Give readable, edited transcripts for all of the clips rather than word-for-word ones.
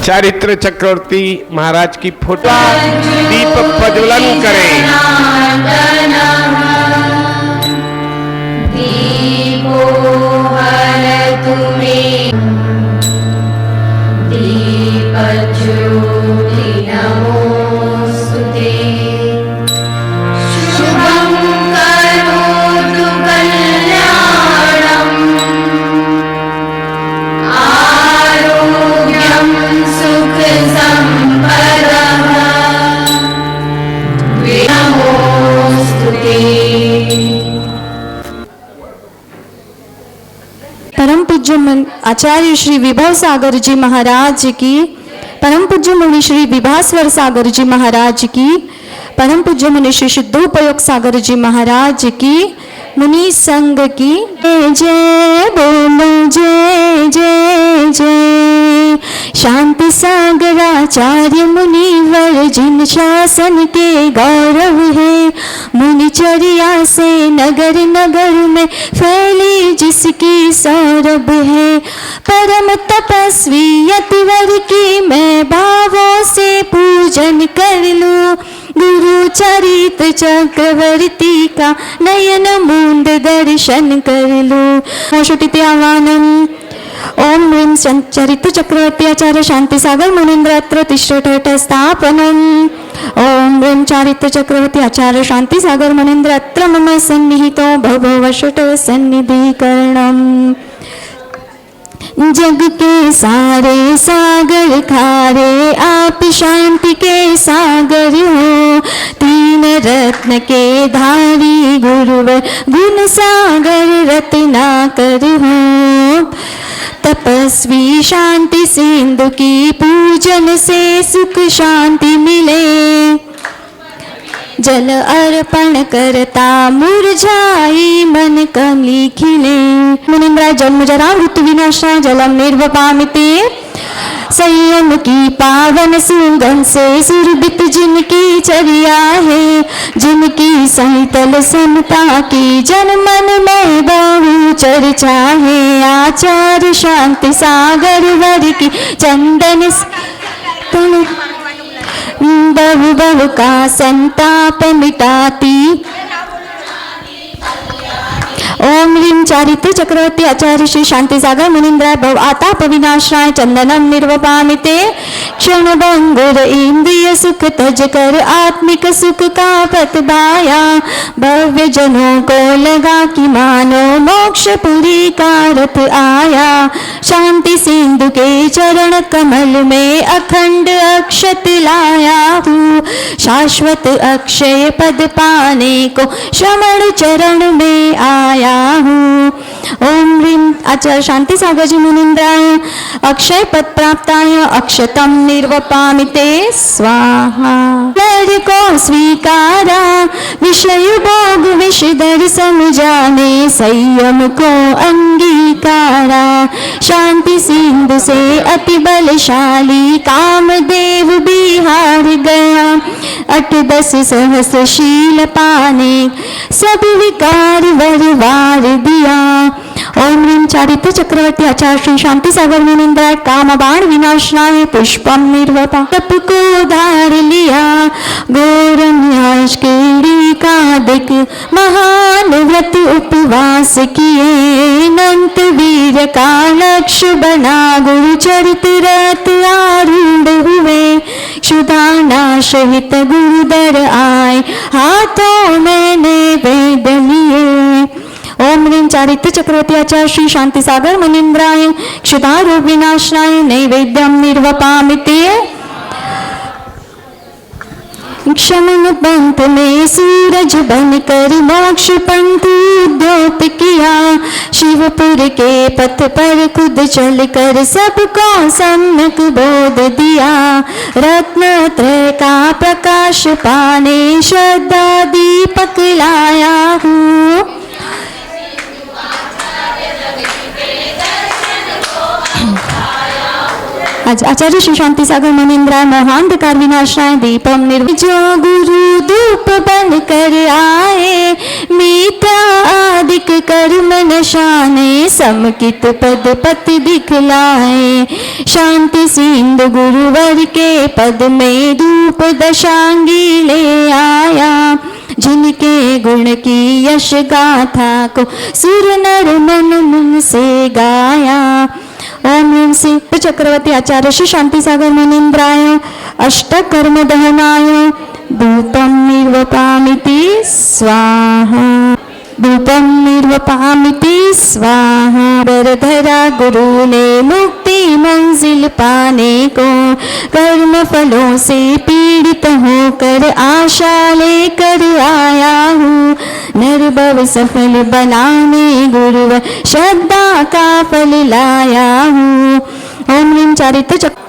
चारित्र चक्रवर्ती महाराज की फोटो दीप प्रज्वलन करें। दीपो हरतु मे दीपज्योति नमोस्तुते। शुभं करोतु कल्याणम् आरोग्यं सुख संपदः नमोस्तुते। परम पूज्य आचार्य श्री विभव सागर जी महाराज की, परम पूज्य मुनि श्री विभास्वर सागर जी महाराज की, परम पूज्य मुनि श्री शुद्धोपयोग सागर जी महाराज की, मुनि संघ की जय जय बोलो जय जय जय। शांति सागराचार्य मुनिवर जिन शासन के गौरव है, मुनिचर्या से नगर नगर में फैली जिसकी सौरभ है। परम तपस्वी यतिवर की मैं भावों से पूजन कर लूं, गुरु चरित चक्रवर्ती का नयन मूंद दर्शन कर लूं। मोशुटिति आह्वानम्। ओम ह्रीं चरित चक्रवर्ती आचार्य शांति सागर मुनीन्द्रत्र तिष्ठठ स्थापनम्। ओम ह्रीं चरित चक्रवर्ती आचार्य शांति सागर मुनीन्द्रत्र मम सन्निहितो भववशट सन्निधिकरणम्। जग के सारे सागर खारे आप शांति के सागर हो, तीन रत्न के धारी गुरुवर गुण सागर रत्नाकर हो। तपस्वी शांति सिंधु की पूजन से सुख शांति मिले, जल अर्पण करता मुरझाई मन कमली खिले। मुनिन्द्राय जन्म जरा मृत्यु विनाशाय जलम निर्वपामिते। संयम की पावन सुगंध से सुरभित जिनकी चर्या है, जिनकी सहितल समता की जन मन में बहु चर्चा है। आचार्य शांति सागर वर की चंदन बहु बहु का संताप मिटाती। ओम ह्रीं चारित्र चक्रवर्ती आचार्य श्री शांति सागर मुनीन्द्राय भव आताप विनाशाय चंदनम निर्वपामिते। क्षण भंगुर इंद्रिय सुख तज कर आत्मिक सुख का पतवाया, भव्य जनों को लगा कि मानो मोक्ष पुरी का रथ आया। शांति सिंधु के चरण कमल में अखंड अक्षत लाया हूँ, शाश्वत अक्षय पद पाने को श्रवण चरण में आया हूँ। ओम ह्रीं आचार्य शांति सागर जी मुनीन्द्राय अक्षय पद प्राप्ताय अक्षतम निर्वपामिते स्वाहा। नर को स्वीकारा विषय भोग विषधर समझाने, संयम को अंगीकारा। शांति सिंधु से अति बलशाली कामदेव बिहार गया, 8-10 सहस्रशील पाने सब विकार वर वार दिया। ओम ह्रीं चारित्र चक्रवर्ती आचार्य श्री शांति सागर मुनीन्द्राय काम बाण विनाशनाय पुष्पम निर्वपा। तप को धार लिया घोर न्यास केड़ी कादिक, महान व्रत उपवास किए। अनंत वीर का लक्ष्य बना गुरु चरित रत आरूढ़ हुए। क्षुधाना सहित गुरुदर आए हाथों में नैवेद्य लिए। ओम ह्रीं चारित्र चक्रवर्ती आचार्य श्री शांति सागर मुनीन्द्राय क्षुधारोग विनाशनाय नैवेद्यम निर्वपामिते। क्षमन पंथ में सूरज बनकर मोक्ष पंथ उद्योत किया। शिवपुर के पथ पर खुद चलकर सबको सम्यक बोध दिया। रत्नत्रय का प्रकाश पाने श्रद्धा दीपक लाया हूँ। आज आचार्य श्री शांति सागर मुनीन्द्राय मोहांधकार विनाशाय दीपम जो गुरु धूप बन कर आए मित्रादिक कर्म नशाने समकित पद पति दिखलाए शांति सिंधु गुरुवर के पद में धूप दशांगी ले आया जिनके गुण की यश गाथा को सुर नर मन से गाया। ओम ह्रीं श्री चक्रवर्ती आचार्य श्री शांति सागर मुनीन्द्राय अष्टकर्म दहनाय धूपं निर्वपामिति स्वाहा धूपं निर्वपामिति स्वाहा। वरधरा गुरु ने मुक्ति मंजिल पाने को कर्म फलों से पीड़ित होकर आशा लेकर आया हूँ निर्भव सफल बनाने गुरुवर श्रद्धा का फल लाया हूँ। ओम ह्रीं चारित्र चक्र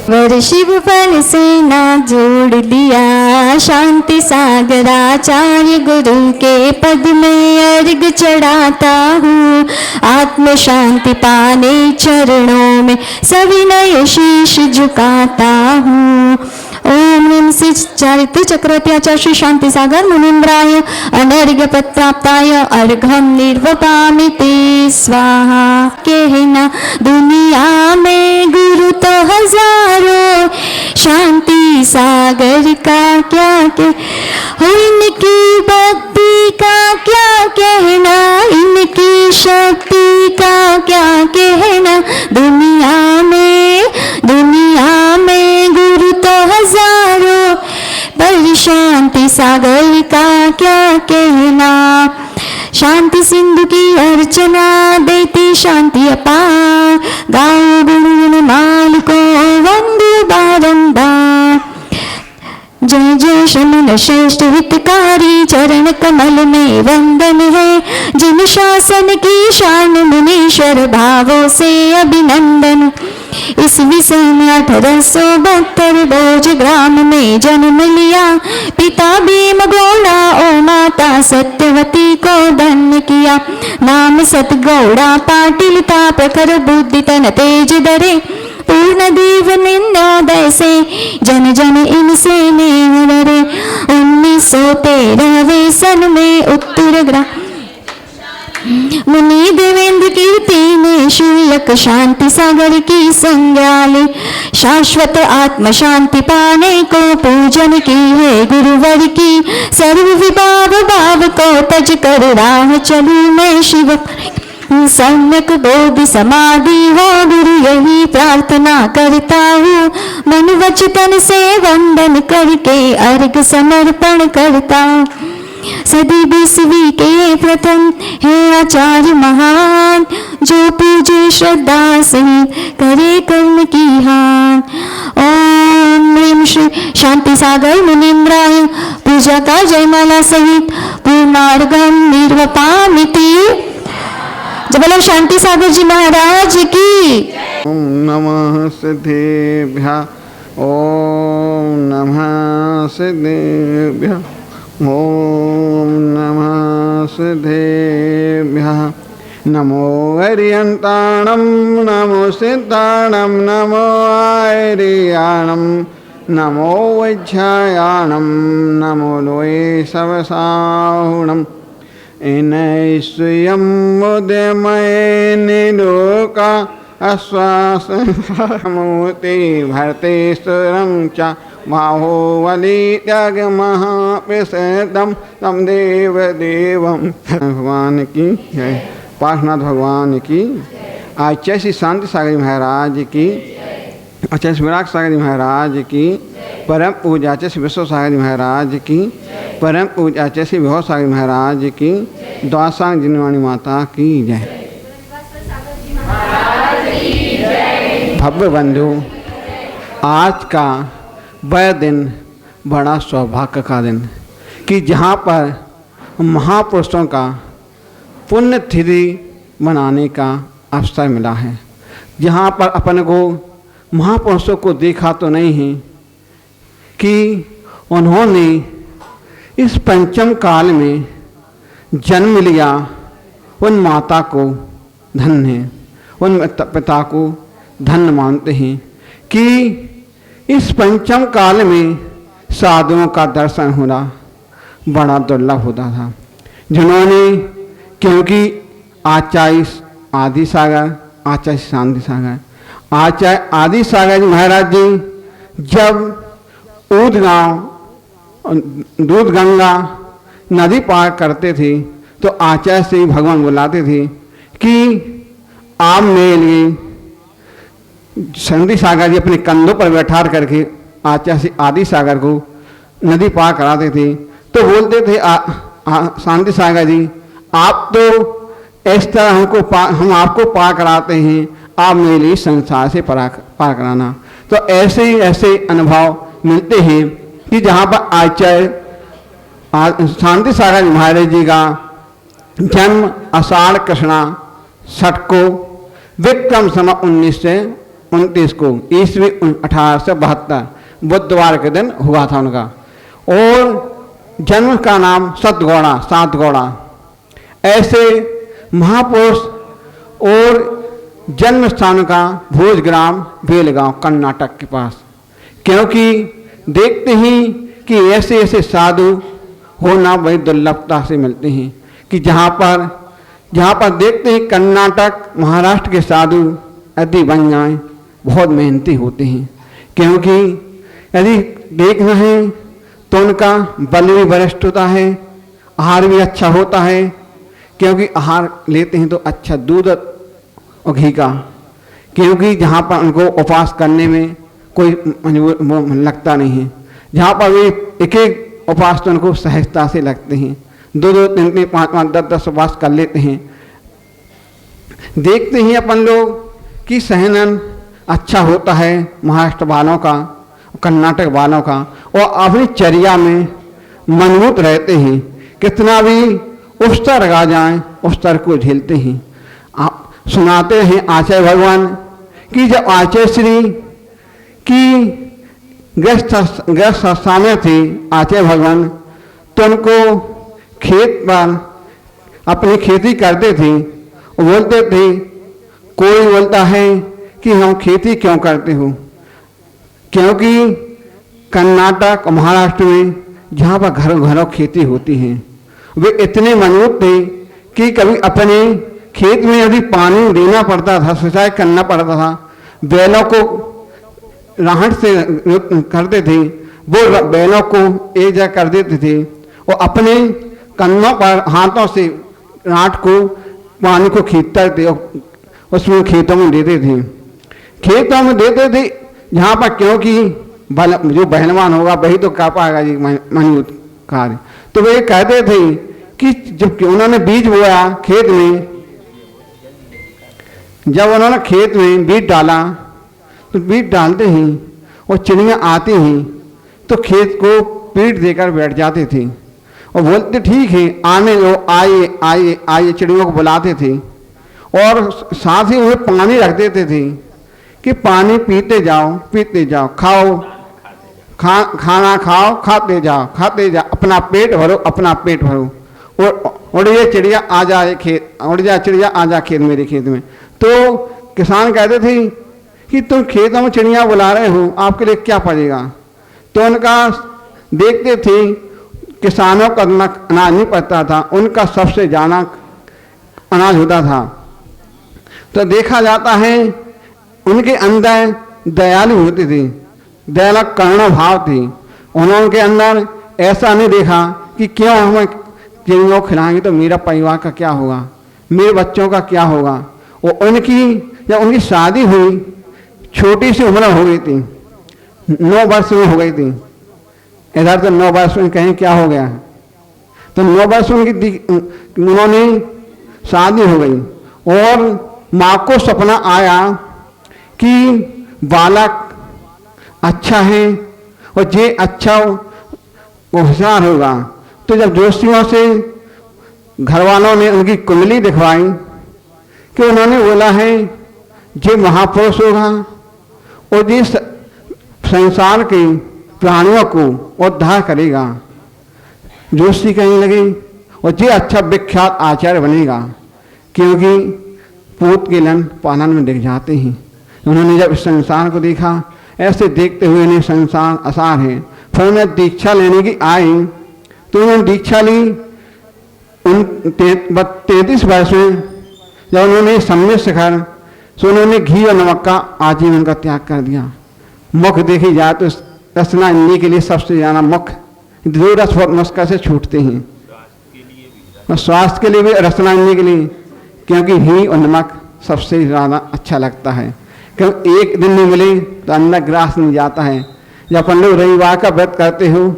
वर शिव फल से ना जोड़ दिया शांति सागर आचार्य गुरु के पद में अर्घ चढ़ाता हूँ आत्म शांति पाने चरणों में सविनय शीश झुकाता हूँ। ओम ह्रीं श्री चारित्र चक्रवर्ती आचार्य श्री शांति सागर मुनीन्द्राय अनर्घ्य पत्राप्ताय अर्घ्यं निर्वपामिति स्वाहा। कहना दुनिया में गुरु तो हजारों शांति सागर का क्या हो इनकी भक्ति का क्या कहना इनकी शक्ति का क्या कहना दुनिया में गुरु तो हजारों पर शांति सागर का क्या कहना शांति सिंधु की अर्चना देती शांति अपार गाओ गुण माल को वंदे बारंबार जय जय शमन श्रेष्ठ हितकारी चरण कमल में वंदन है जिन शासन की शान मुनीश्वर भावों से अभिनंदन। इस विषय में 1872 भोज ग्राम में जन्म लिया पिता भीम गौड़ा और माता सत्यवती को धन्य किया नाम सतगौड़ा पाटिल था प्रखर बुद्धि तन तेज धरे पूर्ण देव निंदोदय से जन जन इनसे नेह डरे 1913वें सन में उत्तर ग्राम मुनि देवेंद्र कीर्ति ने शुल्क शांति सागर की संज्ञा ली शाश्वत आत्म शांति पाने को पूजन की है गुरुवर की सर्व विभाव भाव को तज कर राह चलूं मैं शिव सम्यक बोधि समाधि हो गुरु यही प्रार्थना करता हूँ मन वचन से वंदन करके अर्घ समर्पण करता हूँ। सदी 20वीं के प्रथम है आचार्य महान जो पूजे श्रद्धा सहित करे कर्म की हान। ओम ह्रीं श्री शांति सागर मुनीन्द्राय पूजा का जयमाला सहित पूर्णार्घ्यं निर्वपामिति। जय बोलो शांति सागर जी महाराज की। ओम नमः सिद्धेभ्यः ओम नमः सिद्धेभ्यः ओम नमः सिद्धेभ्यः नमो हरियन्ताणं नमो सिद्धाणं नमो आर्याणं नमो वैज्ञायाणं नमो लोये सवसाहुणम् स्वयं उदयमये निलोका आश्वासमूर्ति भरते सुरं च बाहुबली त्यागमहाप्रसिद्धं तं देवदेवं। भगवान की जय। पार्श्वनाथ भगवान की। आचार्य श्री शांति सागर महाराज की। आचार्य श्री विराग सागर महाराज की। परम पूज्य आचार्य श्री विश्व सागर महाराज की। परम पूज्य आचार्य श्री विभव सागर महाराज की। द्वासांग जिनवाणी माता की जय। भव्य बंधु, आज का वह दिन बड़ा सौभाग्य का दिन कि जहाँ पर महापुरुषों का पुण्यतिथि मनाने का अवसर मिला है। जहाँ पर अपन को महापुरुषों को देखा तो नहीं है कि उन्होंने इस पंचम काल में जन्म लिया, उन माता को धन्य है। उन पिता को धन्य मानते हैं कि इस पंचम काल में साधुओं का दर्शन होना बड़ा दुर्लभ होता था, जिन्होंने, क्योंकि आचार्य आदि सागर, आचार्य शांति सागर, आचार्य आदि सागर जी महाराज जी जब दूध गंगा नदी पार करते थे तो आचार्य से भगवान बुलाते थे कि आप मेरे लिए, शांति सागर जी अपने कंधों पर बैठा करके आचार्य से आदि सागर को नदी पार कराते थे। तो बोलते थे शांति सागर जी, आप तो इस तरह हम आपको पार कराते हैं, आप मेरे लिए संसार से पार कराना। तो ऐसे ही ऐसे अनुभव मिलते हैं कि जहाँ पर आचार्य शांति सागर महाराज जी का जन्म आषाढ़ कृष्णा छठ को विक्रम संवत 1929 को ईस्वी 1872 बुधवार के दिन हुआ था उनका, और जन्म का नाम सातगौड़ा। ऐसे महापुरुष और जन्म स्थान का भोजग्राम बेलगांव कर्नाटक के पास, क्योंकि देखते हैं कि ऐसे ऐसे साधु होना बड़ी दुर्लभता से मिलते हैं कि जहाँ पर देखते हैं कर्नाटक महाराष्ट्र के साधु यदि बन जाएं बहुत मेहनती होते हैं, क्योंकि यदि देखना है तो उनका बल भी वरिष्ठ होता है, आहार भी अच्छा होता है, क्योंकि आहार लेते हैं तो अच्छा दूध और घी का, क्योंकि जहाँ पर उनको उपवास करने में कोई लगता नहीं है, जहाँ पर वे एक एक उपवास तो उनको सहजता से लगते हैं, 2-2, 3-3, 5-5, 10-10 उपवास कर लेते हैं। देखते हैं अपन लोग कि सहनन अच्छा होता है महाराष्ट्र वालों का, कर्नाटक वालों का, और अपनी चर्या में मजबूत रहते हैं, कितना भी उस स्तर आ जाए उस स्तर को झेलते हैं। आप सुनाते हैं आचार्य भगवान कि जब आचार्य श्री की गृहस्थ में थे आचार्य भगवान, तो उनको खेत पर अपनी खेती करते थे, बोलते थे, कोई बोलता है कि हम खेती क्यों करते हो, क्योंकि कर्नाटक और महाराष्ट्र में जहाँ पर घरों घरों खेती होती है, वे इतने मजबूत थे कि कभी अपने खेत में यदि पानी देना पड़ता था, सिंचाई करना पड़ता था, बैलों को राहट से करते थे, वो बैलों को एक जगह कर देते थे और अपने कंधों पर हाथों से राहट को पानी को खींचते थे और उसमें खेतों में देते थे, जहाँ पर, क्योंकि जो पहलवान होगा वही तो कर पाएगा जी मजबूत कार्य। तो वे कहते थे कि जब उन्होंने बीज बोया खेत में, जब उन्होंने खेत में बीज डाला तो बीज डालते ही और चिड़ियाँ आती ही तो खेत को पीठ देकर बैठ जाते थे और बोलते ठीक है आने लो, आइए आइए आइए, चिड़ियों को बुलाते थे और साथ ही उन्हें पानी रख देते थे कि पानी पीते जाओ, खाओ, खाना खाओ, खाते जाओ, अपना पेट भरो और उड़ ये चिड़िया आ जाए चिड़िया आ जा खेत, मेरे खेत में। तो किसान कहते थे कि तुम खेतों में चिड़िया बुला रहे हो, आपके लिए क्या पड़ेगा। तो उनका देखते थे किसानों का अनाज नहीं पड़ता था, उनका सबसे ज़्यादा अनाज होता था। तो देखा जाता है उनके अंदर दयालु होते थे, दयालु करुणा भाव थी। उन्होंने अंदर ऐसा नहीं देखा कि क्यों हम चिड़ियों को खिलाएंगे तो मेरा परिवार का क्या होगा, मेरे बच्चों का क्या होगा। और जब उनकी शादी हुई, छोटी सी उम्र हो गई थी, 9 वर्ष में हो गई थी, इधर तो 9 वर्ष में कहीं क्या हो गया, तो 9 वर्ष उन्होंने शादी हो गई और माँ को सपना आया कि बालक अच्छा है और ये अच्छा होशियार होगा। तो जब जोशियों से घर वालों ने उनकी कुंडली दिखवाई कि उन्होंने बोला है ये महापुरुष होगा और ये संसार के प्राणियों को उद्धार करेगा। जोशी कहने लगे और ये अच्छा विख्यात आचार्य बनेगा, क्योंकि पूत के लन पालन में दिख जाते हैं। उन्होंने जब इस संसार को देखा, ऐसे देखते हुए इन्हें संसार आसार है, फिर उन्हें दीक्षा लेने की आई तो उन्होंने दीक्षा ली। उन 33 वर्ष में जब उन्होंने सम्यक शिखर तो उन्होंने घी और नमक का आजीवन का त्याग कर दिया। मुख देखी जाए तो रसना इंद्रिय के लिए सबसे ज़्यादा मुख, दो रस बहुत मुश्किल से छूटते हैं, और स्वास्थ्य के लिए भी रसना इंद्रिय के लिए, क्योंकि घी और नमक सबसे ज़्यादा अच्छा लगता है। क्योंकि एक दिन नहीं मिले तो अन्न ग्रास नहीं जाता है। जब अपन लोग रविवार का व्रत करते हो,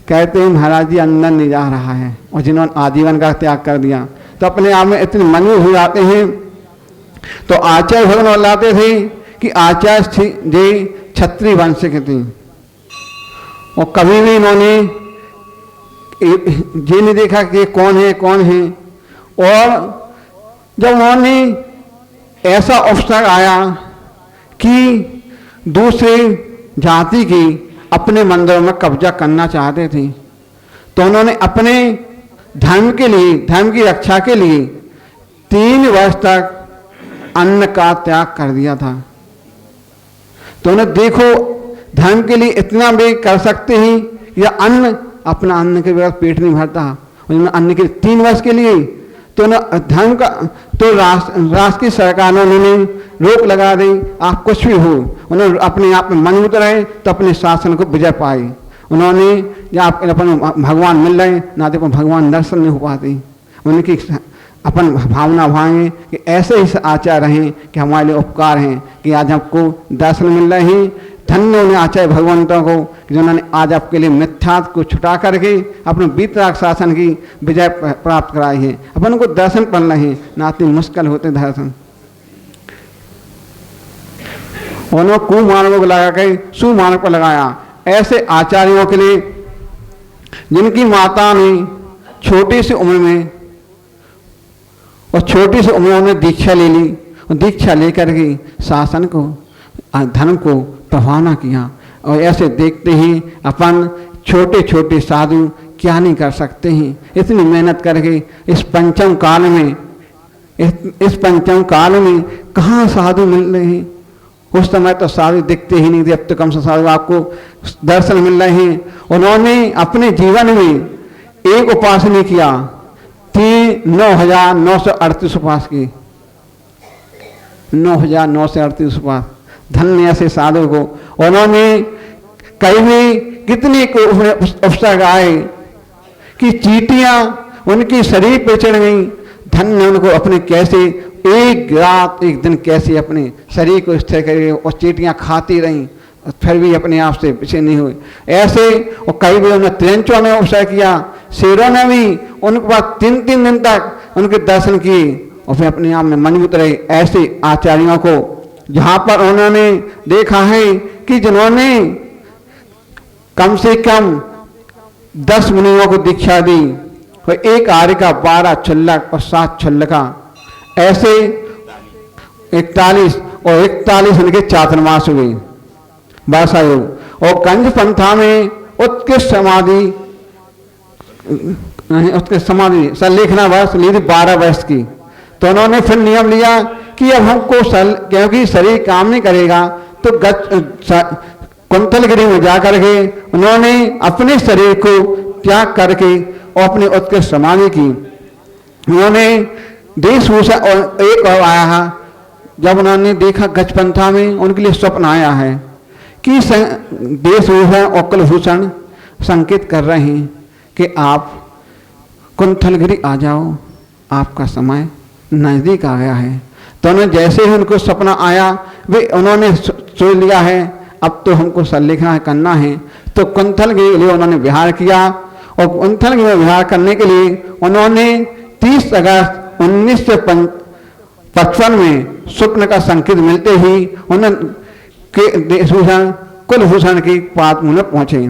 कहते हैं महाराज जी अंदर नहीं जा रहा है, और जिन्होंने आजीवन का त्याग कर दिया तो अपने आप में इतने मनुष्य हो जाते हैं। तो आचार्य भगवान लाते थे कि आचार्य जी क्षत्रिय वंश के थे, और कभी भी इन्होंने ये नहीं देखा कि कौन है कौन है। और जब उन्होंने ऐसा अवसर आया कि दूसरे जाति की अपने मंदिरों में कब्जा करना चाहते थे, तो उन्होंने अपने धर्म के लिए, धर्म की रक्षा के लिए 3 वर्ष तक अन्न का त्याग कर दिया था। तो उन्हें देखो, धर्म के लिए इतना भी कर सकते हैं या अन्न, अपना अन्न के बगैर पेट नहीं भरता, उन्होंने अन्न के 3 वर्ष के लिए तो धर्म का तो राष्ट्र की सरकार ने उन्होंने रोक लगा दी, आप कुछ भी हो, उन्होंने अपने आप में मजबूत रहे तो अपने शासन को विजय पाए। उन्होंने आप अपन भगवान मिल रहे ना तो भगवान दर्शन नहीं हो पाते, उनकी अपन भावना भाएंगे कि ऐसे ही आचार्य रहें कि हमारे लिए उपकार हैं कि आज आपको दर्शन मिल रहे हैं। धन्य उन्हें आचार्य भगवंतों को जिन्होंने आज आपके लिए मिथ्यात्व को छुटा करके अपने वीतराग शासन की विजय प्राप्त कराई है। अपन को दर्शन पड़ रहे हैं, नाते मुश्किल होते दर्शन। उन्होंने कुमार्गों को लगा के सुमार्ग पर लगाया। ऐसे आचार्यों के लिए जिनकी माता ने छोटी सी उम्र में और छोटी सी उम्र में दीक्षा ले ली, और दीक्षा लेकर के शासन को, धर्म को प्रभावना किया। और ऐसे देखते ही अपन छोटे छोटे साधु क्या नहीं कर सकते हैं, इतनी मेहनत करके इस पंचम काल में, इस पंचम काल में कहाँ साधु मिल रहे हैं। उस समय तो साधु दिखते ही नहीं थे, अब तो कम से साधु आपको दर्शन मिल रहे हैं। उन्होंने अपने जीवन में एक उपास नहीं किया, 9,938 उपास की, 9,938 उपास। धन्य ऐसे साधु को। उन्होंने कहीं भी कितने अवसर आए कि चींटियां उनकी शरीर पर चढ़ गई। धन्य उनको अपने कैसे एक रात एक दिन कैसे अपने शरीर को स्थिर करके और चींटियां खाती रहीं, फिर भी अपने आप से पीछे नहीं हुए। ऐसे और कई भी उन्होंने त्रिंचों में अवसर किया, शेरों ने भी उनके पास 3-3 दिन तक उनके दर्शन किए और फिर अपने आप में मजबूत रहे। ऐसे आचार्यों को जहाँ पर उन्होंने देखा है कि जिन्होंने कम से कम 10 मुनियों को दीक्षा दी और एक आर्य का 12 छल्लक और 7 छल्लका, ऐसे 41 और 41 उनके चातुर्मास हुए वर्षा योग। और गंज पंथा में उत्कृष्ट समाधि सल्लेखना वर्ष ली थी 12 वर्ष की। तो उन्होंने फिर नियम लिया कि अब हमको क्योंकि शरीर काम नहीं करेगा तो कुंतलगिरी में जाकर के उन्होंने अपने शरीर को त्याग करके और अपनी उत्कृष्ट समाधि की। उन्होंने देशभूषा और एक और आया है, जब उन्होंने देखा गजपंथा में उनके लिए स्वप्न आया है कि देशभूषण और कुलभूषण संकेत कर रहे हैं कि आप कुंतलगिरी आ जाओ, आपका समय नज़दीक आ गया है। तो उन्होंने जैसे ही उनको सपना आया वे उन्होंने सोच लिया है अब तो हमको सल्लेखना करना है। तो कुंतलगिरी के लिए उन्होंने विहार किया और कुंतलगिरी में विहार करने के लिए उन्होंने 30 अगस्त 1955 में स्वप्न का संकेत मिलते ही उन्होंने देशभूषण कुलभूषण की पाद में पहुंचे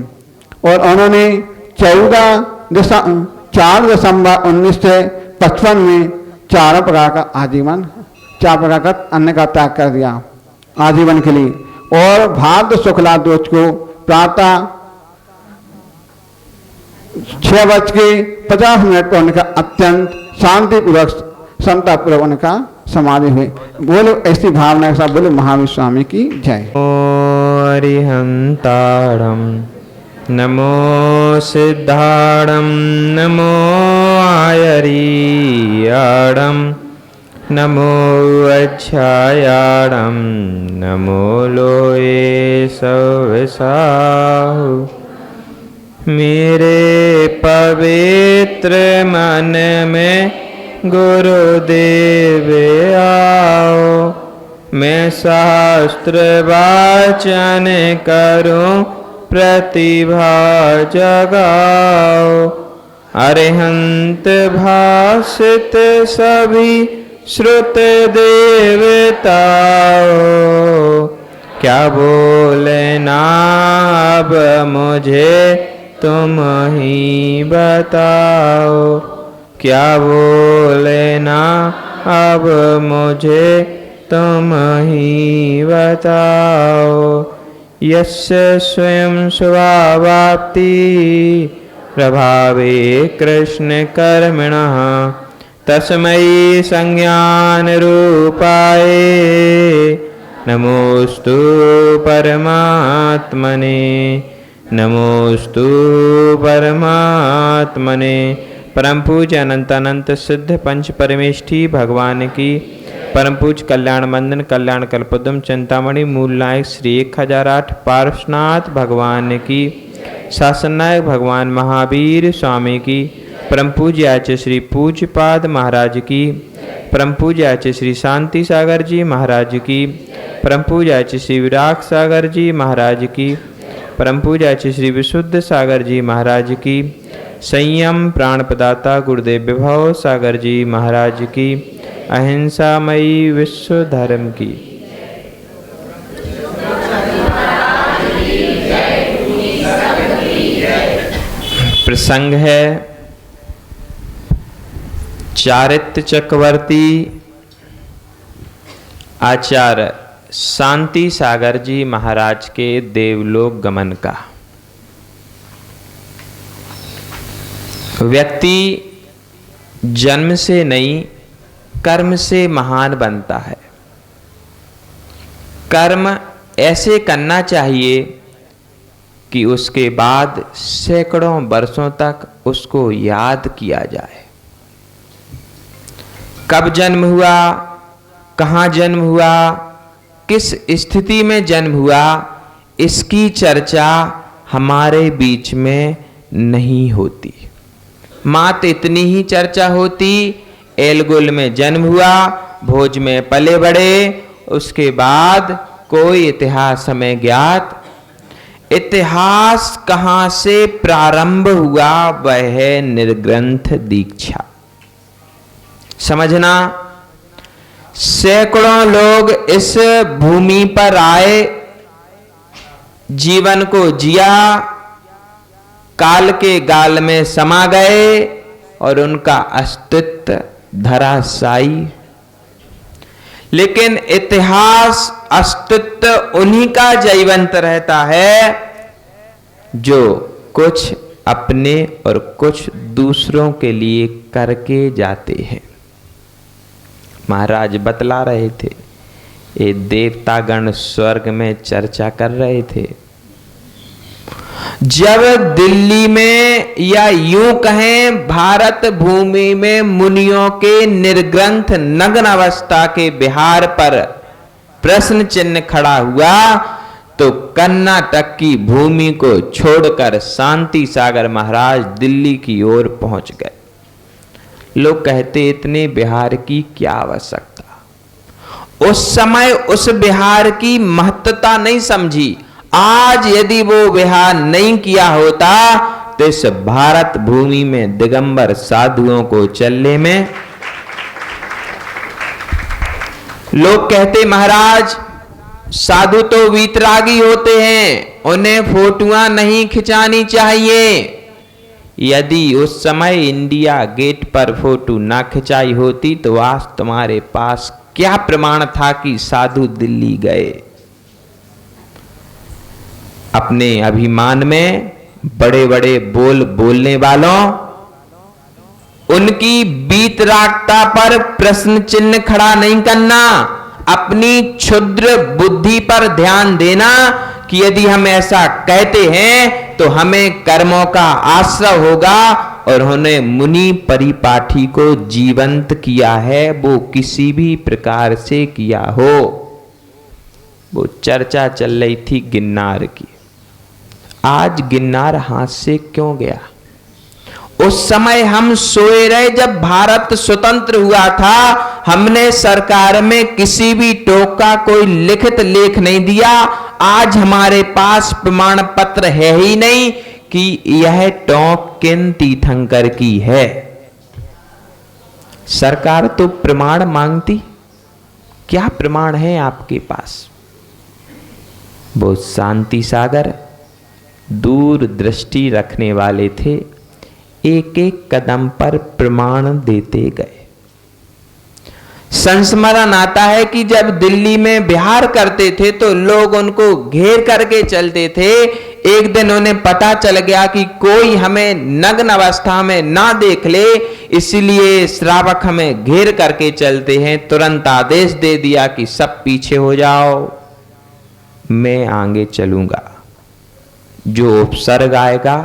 और उन्होंने 4 दिसंबर 1955 में 4 प्रकार का आजीवन, 4 प्रकार का अन्न का त्याग कर दिया आजीवन के लिए। और भाद्र शुक्ला दोष को प्रातः 6:50 पर उनका अत्यंत शांतिपूर्वक समता पूर्वक उनका समाधि हुई। बोलो ऐसी भावना के साथ बोलो महावीर स्वामी की जय। अरिहंतारम नमो सिद्धारम नमो आयरियारम नमो अच्छायारम नमो लोए सविसाहु। मेरे पवित्र मन में गुरुदेव आओ, मैं शास्त्र वाचन करूं प्रतिभा जगाओ। अरिहंत भाषित सभी श्रुत देवताओ, क्या बोले ना अब मुझे तुम ही बताओ। क्या बोले ना अब मुझे तुम ही बताओ। यस्य स्वयं स्वावाप्ति प्रभावे कृष्ण कर्मणः तस्मै संज्ञान रूपाय नमोस्तु परमात्मने नमोस्तु परमात्मने। परम पूज्य अनंत अनंत सिद्ध पंच परमेष्ठी भगवान की, परम पूज्य कल्याण मंदन कल्याण कल्पद्रुम चिंतामणि मूल नायक श्री 1008 पार्श्वनाथ भगवान की, शासन नायक भगवान महावीर स्वामी की, परम पूज्य आचार्य श्री पूज्यपाद महाराज की, परम पूज्य आचार्य श्री शांति सागर जी महाराज की, परम पूज्य आचार्य श्री विराग सागर जी महाराज की, परम पूज्य आचार्य श्री विशुद्ध सागर जी महाराज की, संयम प्राण प्रदाता गुरुदेव विभव सागर जी महाराज की, अहिंसामयी विश्व धर्म की। प्रसंग है चारित्र चक्रवर्ती आचार्य शांति सागर जी महाराज के देवलोक गमन का। व्यक्ति जन्म से नहीं कर्म से महान बनता है। कर्म ऐसे करना चाहिए कि उसके बाद सैकड़ों वर्षों तक उसको याद किया जाए। कब जन्म हुआ, कहाँ जन्म हुआ, किस स्थिति में जन्म हुआ, इसकी चर्चा हमारे बीच में नहीं होती। मात्र इतनी ही चर्चा होती, एलगुल में जन्म हुआ, भोज में पले बड़े, उसके बाद कोई इतिहास हमें ज्ञात। इतिहास कहाँ से प्रारंभ हुआ, वह है निर्ग्रंथ दीक्षा। समझना, सैकड़ों लोग इस भूमि पर आए, जीवन को जिया, काल के गाल में समा गए और उनका अस्तित्व धराशायी। लेकिन इतिहास अस्तित्व उन्हीं का जीवंत रहता है जो कुछ अपने और कुछ दूसरों के लिए करके जाते हैं। महाराज बतला रहे थे, ये देवतागण स्वर्ग में चर्चा कर रहे थे। जब दिल्ली में या यूं कहें भारत भूमि में मुनियों के निर्ग्रंथ नग्न अवस्था के विहार पर प्रश्न चिन्ह खड़ा हुआ, तो कर्नाटक की भूमि को छोड़कर शांति सागर महाराज दिल्ली की ओर पहुंच गए। लोग कहते इतने विहार की क्या आवश्यकता। उस समय उस विहार की महत्ता नहीं समझी। आज यदि वो विहार नहीं किया होता तो इस भारत भूमि में दिगंबर साधुओं को चलने में। लोग कहते महाराज साधु तो वीतरागी होते हैं, उन्हें फोटुआं नहीं खिंचानी चाहिए। यदि उस समय इंडिया गेट पर फोटो ना खिंचाई होती तो आज तुम्हारे पास क्या प्रमाण था कि साधु दिल्ली गए। अपने अभिमान में बड़े बड़े बोल बोलने वालों, उनकी वीतरागता पर प्रश्न चिन्ह खड़ा नहीं करना, अपनी क्षुद्र बुद्धि पर ध्यान देना कि यदि हम ऐसा कहते हैं तो हमें कर्मों का आश्रय होगा। और उन्होंने मुनि परिपाठी को जीवंत किया है, वो किसी भी प्रकार से किया हो। वो चर्चा चल रही थी गिरनार की। आज गिरनार हाथ से क्यों गया? उस समय हम सोए रहे जब भारत स्वतंत्र हुआ था। हमने सरकार में किसी भी टोक का कोई लिखित लेख नहीं दिया। आज हमारे पास प्रमाण पत्र है ही नहीं कि यह टोक किन तीर्थंकर की है। सरकार तो प्रमाण मांगती, क्या प्रमाण है आपके पास? वो शांति सागर दूर दृष्टि रखने वाले थे, एक एक कदम पर प्रमाण देते गए। संस्मरण आता है कि जब दिल्ली में विहार करते थे तो लोग उनको घेर करके चलते थे। एक दिन उन्हें पता चल गया कि कोई हमें नग्न अवस्था में ना देख ले, इसलिए श्रावक हमें घेर करके चलते हैं। तुरंत आदेश दे दिया कि सब पीछे हो जाओ, मैं आगे चलूंगा, जो उपसर्ग आएगा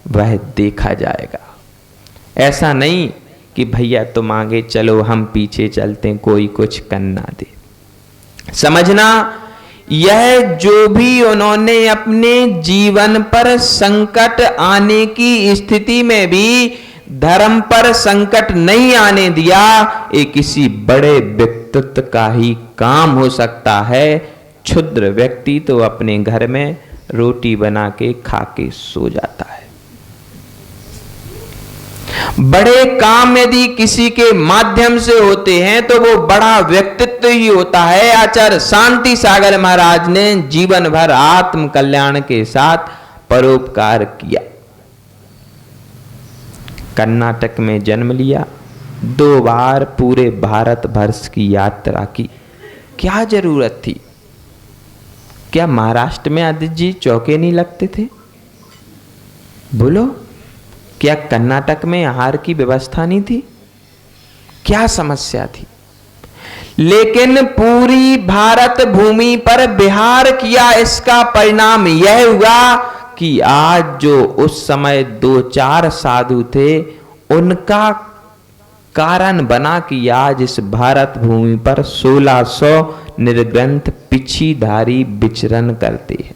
वह देखा जाएगा। ऐसा नहीं कि भैया तुम आगे चलो हम पीछे चलते हैं, कोई कुछ करना दे। समझना, यह जो भी उन्होंने अपने जीवन पर संकट आने की स्थिति में भी धर्म पर संकट नहीं आने दिया, ये किसी बड़े व्यक्तित्व का ही काम हो सकता है। क्षुद्र व्यक्ति तो अपने घर में रोटी बना के खा के सो जाता है। बड़े काम यदि किसी के माध्यम से होते हैं तो वो बड़ा व्यक्तित्व ही होता है। आचार्य शांति सागर महाराज ने जीवन भर आत्म कल्याण के साथ परोपकार किया। कर्नाटक में जन्म लिया, 2 बार पूरे भारत वर्ष की यात्रा की। क्या जरूरत थी? क्या महाराष्ट्र में आदित्य जी चौके नहीं लगते थे? बोलो, क्या कर्नाटक में आहार की व्यवस्था नहीं थी? क्या समस्या थी? लेकिन पूरी भारत भूमि पर विहार किया। इसका परिणाम यह हुआ कि आज जो उस समय 2-4 साधु थे, उनका कारण बना कि आज इस भारत भूमि पर 1600 निर्ग्रंथ पिछीधारी विचरण करते हैं।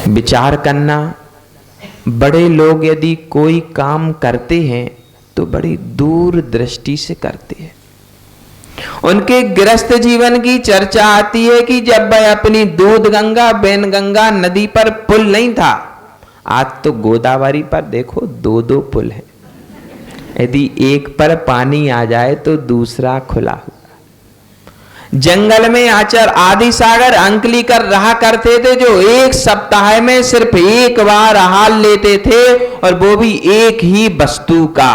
विचार करना, बड़े लोग यदि कोई काम करते हैं तो बड़ी दूर दृष्टि से करते हैं। उनके गृहस्थ जीवन की चर्चा आती है कि जब वह अपनी दूध गंगा बेन गंगा नदी पर पुल नहीं था, आज तो गोदावरी पर देखो 2-2 पुल हैं। यदि एक पर पानी आ जाए तो दूसरा खुला हुआ। जंगल में आचार्य आदि सागर अंकलीकर रहा करते थे, जो 1 सप्ताह में सिर्फ 1 बार आहार लेते थे, और वो भी एक ही वस्तु का।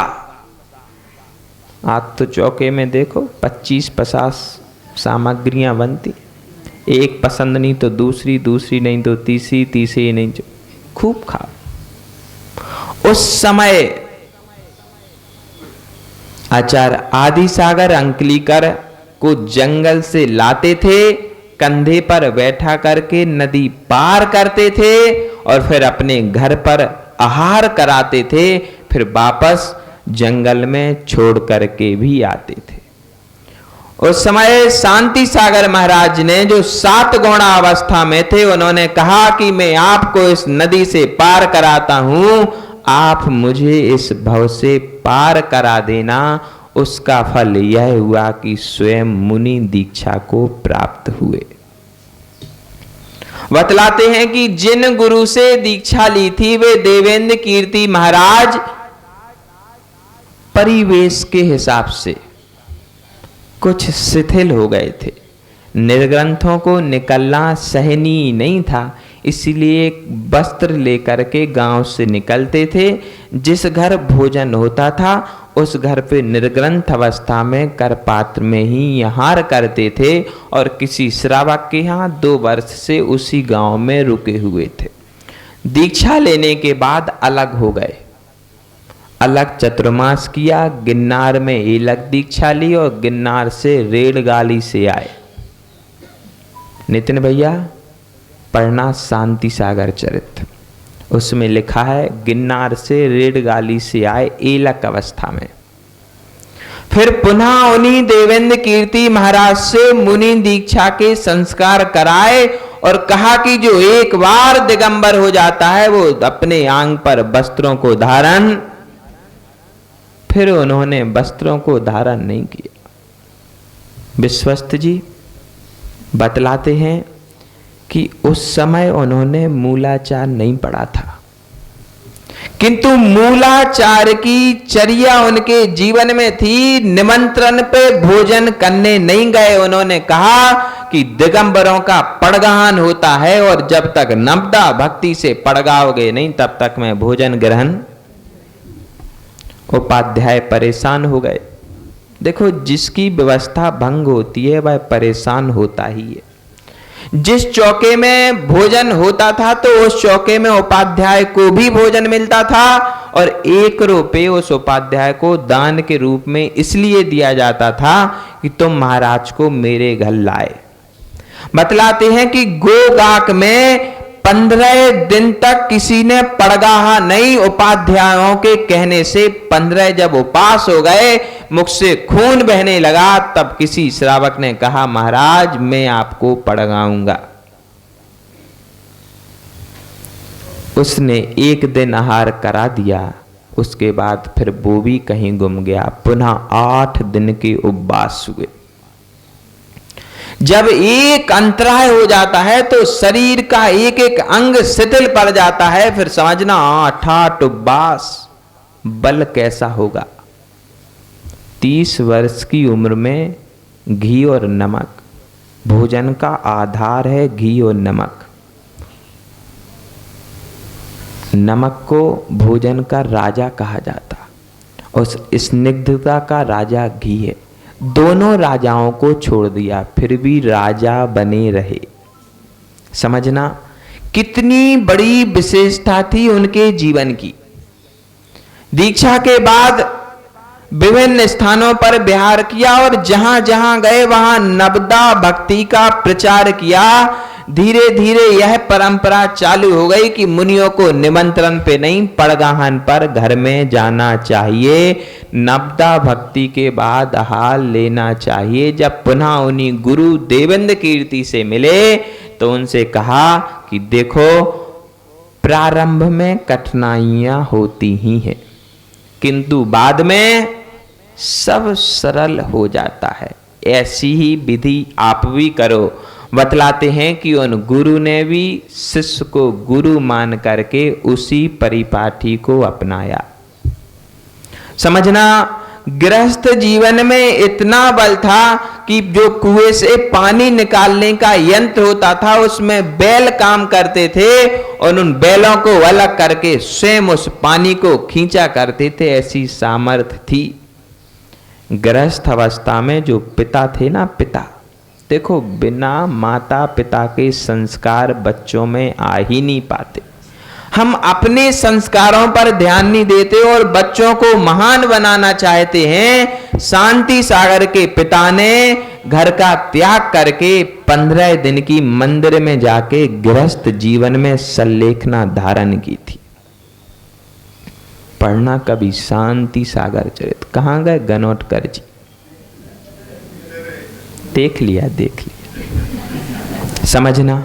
आज तो चौके में देखो 25-50 सामग्रियां बनती, एक पसंद नहीं तो दूसरी, दूसरी नहीं तो तीसरी, तीसरी नहीं तो खूब खाओ। उस समय आचार्य आदि सागर अंकलीकर को जंगल से लाते थे, कंधे पर बैठा करके नदी पार करते थे और फिर अपने घर पर आहार कराते थे, फिर वापस जंगल में छोड़ करके भी आते थे। उस समय शांति सागर महाराज ने, जो 7 गौणा अवस्था में थे, उन्होंने कहा कि मैं आपको इस नदी से पार कराता हूं, आप मुझे इस भव से पार करा देना। उसका फल यह हुआ कि स्वयं मुनि दीक्षा को प्राप्त हुए। बतलाते हैं कि जिन गुरु से दीक्षा ली थी वे देवेंद्र कीर्ति महाराज परिवेश के हिसाब से कुछ शिथिल हो गए थे। निर्ग्रंथों को निकलना सहनीय नहीं था, इसलिए वस्त्र लेकर के गांव से निकलते थे। जिस घर भोजन होता था उस घर पे निर्ग्रंथ अवस्था में करपात्र में ही आहार करते थे, और किसी श्रावक के यहाँ 2 वर्ष से उसी गांव में रुके हुए थे। दीक्षा लेने के बाद अलग हो गए, अलग चतुर्मास किया, गिन्नार में अलग दीक्षा ली और गिन्नार से रेलगाड़ी से आए। नितिन भैया पढ़ना शांति सागर चरित्र, उसमें लिखा है गिन्नार से रेलगाड़ी से आए एलक अवस्था में। फिर पुनः उन्हीं देवेंद्र कीर्ति महाराज से मुनि दीक्षा के संस्कार कराए और कहा कि जो एक बार दिगंबर हो जाता है वो अपने आंग पर वस्त्रों को धारण, फिर उन्होंने वस्त्रों को धारण नहीं किया। विश्वस्त जी बतलाते हैं कि उस समय उन्होंने मूलाचार नहीं पढ़ा था, किंतु मूलाचार की चर्या उनके जीवन में थी। निमंत्रण पे भोजन करने नहीं गए। उन्होंने कहा कि दिगंबरों का पड़गान होता है और जब तक नवदा भक्ति से पड़गाओगे नहीं तब तक मैं भोजन ग्रहण। उपाध्याय परेशान हो गए। देखो जिसकी व्यवस्था भंग होती है वह परेशान होता ही है। जिस चौके में भोजन होता था तो उस चौके में उपाध्याय को भी भोजन मिलता था और 1 रुपये उस उपाध्याय को दान के रूप में इसलिए दिया जाता था कि तुम महाराज को मेरे घर लाए। बतलाते हैं कि गोगाक में 15 दिन तक किसी ने पड़गाहा नहीं। उपाध्यायों के कहने से 15 जब उपास हो गए, मुख से खून बहने लगा, तब किसी श्रावक ने कहा महाराज मैं आपको पड़गाऊंगा। उसने 1 दिन आहार करा दिया, उसके बाद फिर वो भी कहीं गुम गया। पुनः 8 दिन के उपवास हुए। जब एक अंतराय हो जाता है तो शरीर का एक एक अंग शिथिल पड़ जाता है। फिर समझना 8 उपवास बल कैसा होगा। 30 वर्ष की उम्र में घी और नमक, भोजन का आधार है घी और नमक। नमक को भोजन का राजा कहा जाता, उस स्निग्धता का राजा घी है। दोनों राजाओं को छोड़ दिया फिर भी राजा बने रहे। समझना कितनी बड़ी विशेषता थी उनके जीवन की। दीक्षा के बाद विभिन्न स्थानों पर विहार किया और जहां जहां गए वहां नवदा भक्ति का प्रचार किया। धीरे धीरे यह परंपरा चालू हो गई कि मुनियों को निमंत्रण पे नहीं पड़गाहन पर घर में जाना चाहिए। नवदा भक्ति के बाद आहार लेना चाहिए। जब पुनः उन्हीं गुरु देवेंद्र कीर्ति से मिले तो उनसे कहा कि देखो प्रारंभ में कठिनाइयां होती ही हैं किंतु बाद में सब सरल हो जाता है। ऐसी ही विधि आप भी करो। बतलाते हैं कि उन गुरु ने भी शिष्य को गुरु मान करके उसी परिपाठी को अपनाया। समझना गृहस्थ जीवन में इतना बल था कि जो कुएं से पानी निकालने का यंत्र होता था उसमें बैल काम करते थे और उन बैलों को अलग करके स्वयं उस पानी को खींचा करते थे। ऐसी सामर्थ्य थी। गृहस्थ अवस्था में जो पिता थे ना, पिता देखो बिना माता पिता के संस्कार बच्चों में आ ही नहीं पाते। हम अपने संस्कारों पर ध्यान नहीं देते और बच्चों को महान बनाना चाहते हैं। शांति सागर के पिता ने घर का त्याग करके 15 दिन की मंदिर में जाके गृहस्थ जीवन में सल्लेखना धारण की थी। पढ़ना कभी शांति सागर चरित्र। कहां गए गनोटकर जी? देख लिया। समझना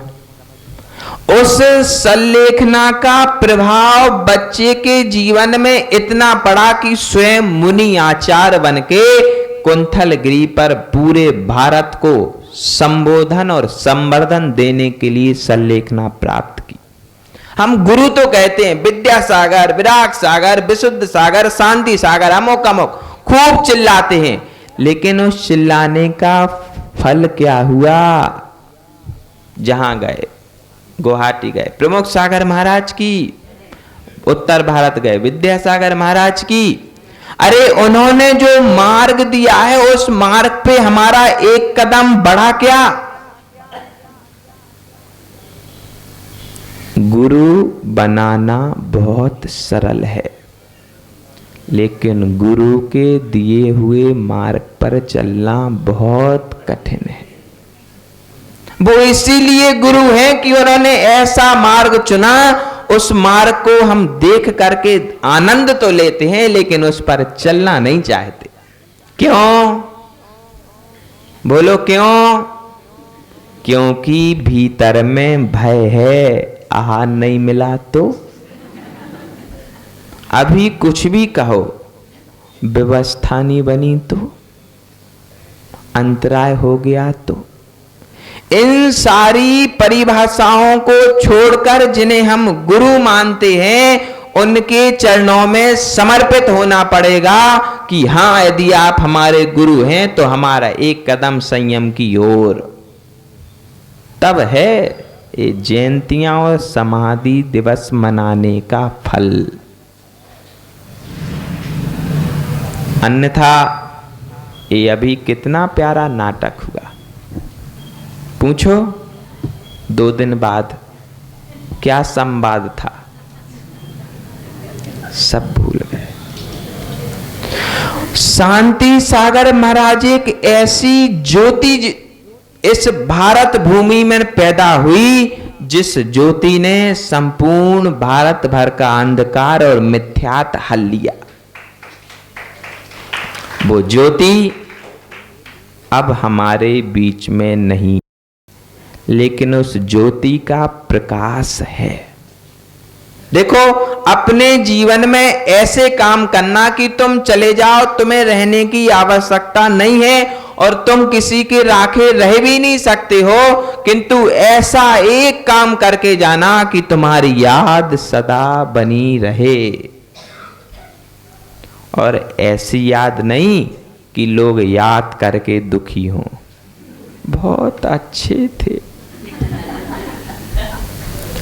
उस सल्लेखना का प्रभाव बच्चे के जीवन में इतना पड़ा कि स्वयं मुनि आचार्य बनके कुंथलगिरी पर पूरे भारत को संबोधन और संवर्धन देने के लिए सल्लेखना प्राप्त की। हम गुरु तो कहते हैं विद्यासागर, विराग सागर, विशुद्ध सागर, शांति सागर, अमुक अमुक खूब चिल्लाते हैं, लेकिन उस चिल्लाने का फल क्या हुआ? जहां गए, गुवाहाटी गए प्रमुख सागर महाराज की, उत्तर भारत गए विद्यासागर महाराज की। अरे उन्होंने जो मार्ग दिया है उस मार्ग पे हमारा एक कदम बढ़ा क्या? गुरु बनाना बहुत सरल है, लेकिन गुरु के दिए हुए मार्ग पर चलना बहुत कठिन है। वो इसीलिए गुरु हैं कि उन्होंने ऐसा मार्ग चुना, उस मार्ग को हम देख करके आनंद तो लेते हैं लेकिन उस पर चलना नहीं चाहते। क्यों? बोलो क्यों? क्योंकि भीतर में भय है, आहार नहीं मिला तो, अभी कुछ भी कहो, व्यवस्था नहीं बनी तो, अंतराय हो गया तो, इन सारी परिभाषाओं को छोड़कर जिन्हें हम गुरु मानते हैं उनके चरणों में समर्पित होना पड़ेगा कि हाँ, यदि आप हमारे गुरु हैं तो हमारा एक कदम संयम की ओर। तब है ये जयंतियां और समाधि दिवस मनाने का फल। अन्यथा ये अभी कितना प्यारा नाटक हुआ। पूछो 2 दिन बाद क्या संवाद था, सब भूल गए। शांति सागर महाराज एक ऐसी ज्योति इस भारत भूमि में पैदा हुई जिस ज्योति ने संपूर्ण भारत भर का अंधकार और मिथ्यात हल लिया। वो ज्योति अब हमारे बीच में नहीं, लेकिन उस ज्योति का प्रकाश है। देखो, अपने जीवन में ऐसे काम करना कि तुम चले जाओ, तुम्हें रहने की आवश्यकता नहीं है और तुम किसी के राखे रह भी नहीं सकते हो, किंतु ऐसा एक काम करके जाना कि तुम्हारी याद सदा बनी रहे। और ऐसी याद नहीं कि लोग याद करके दुखी हों, बहुत अच्छे थे,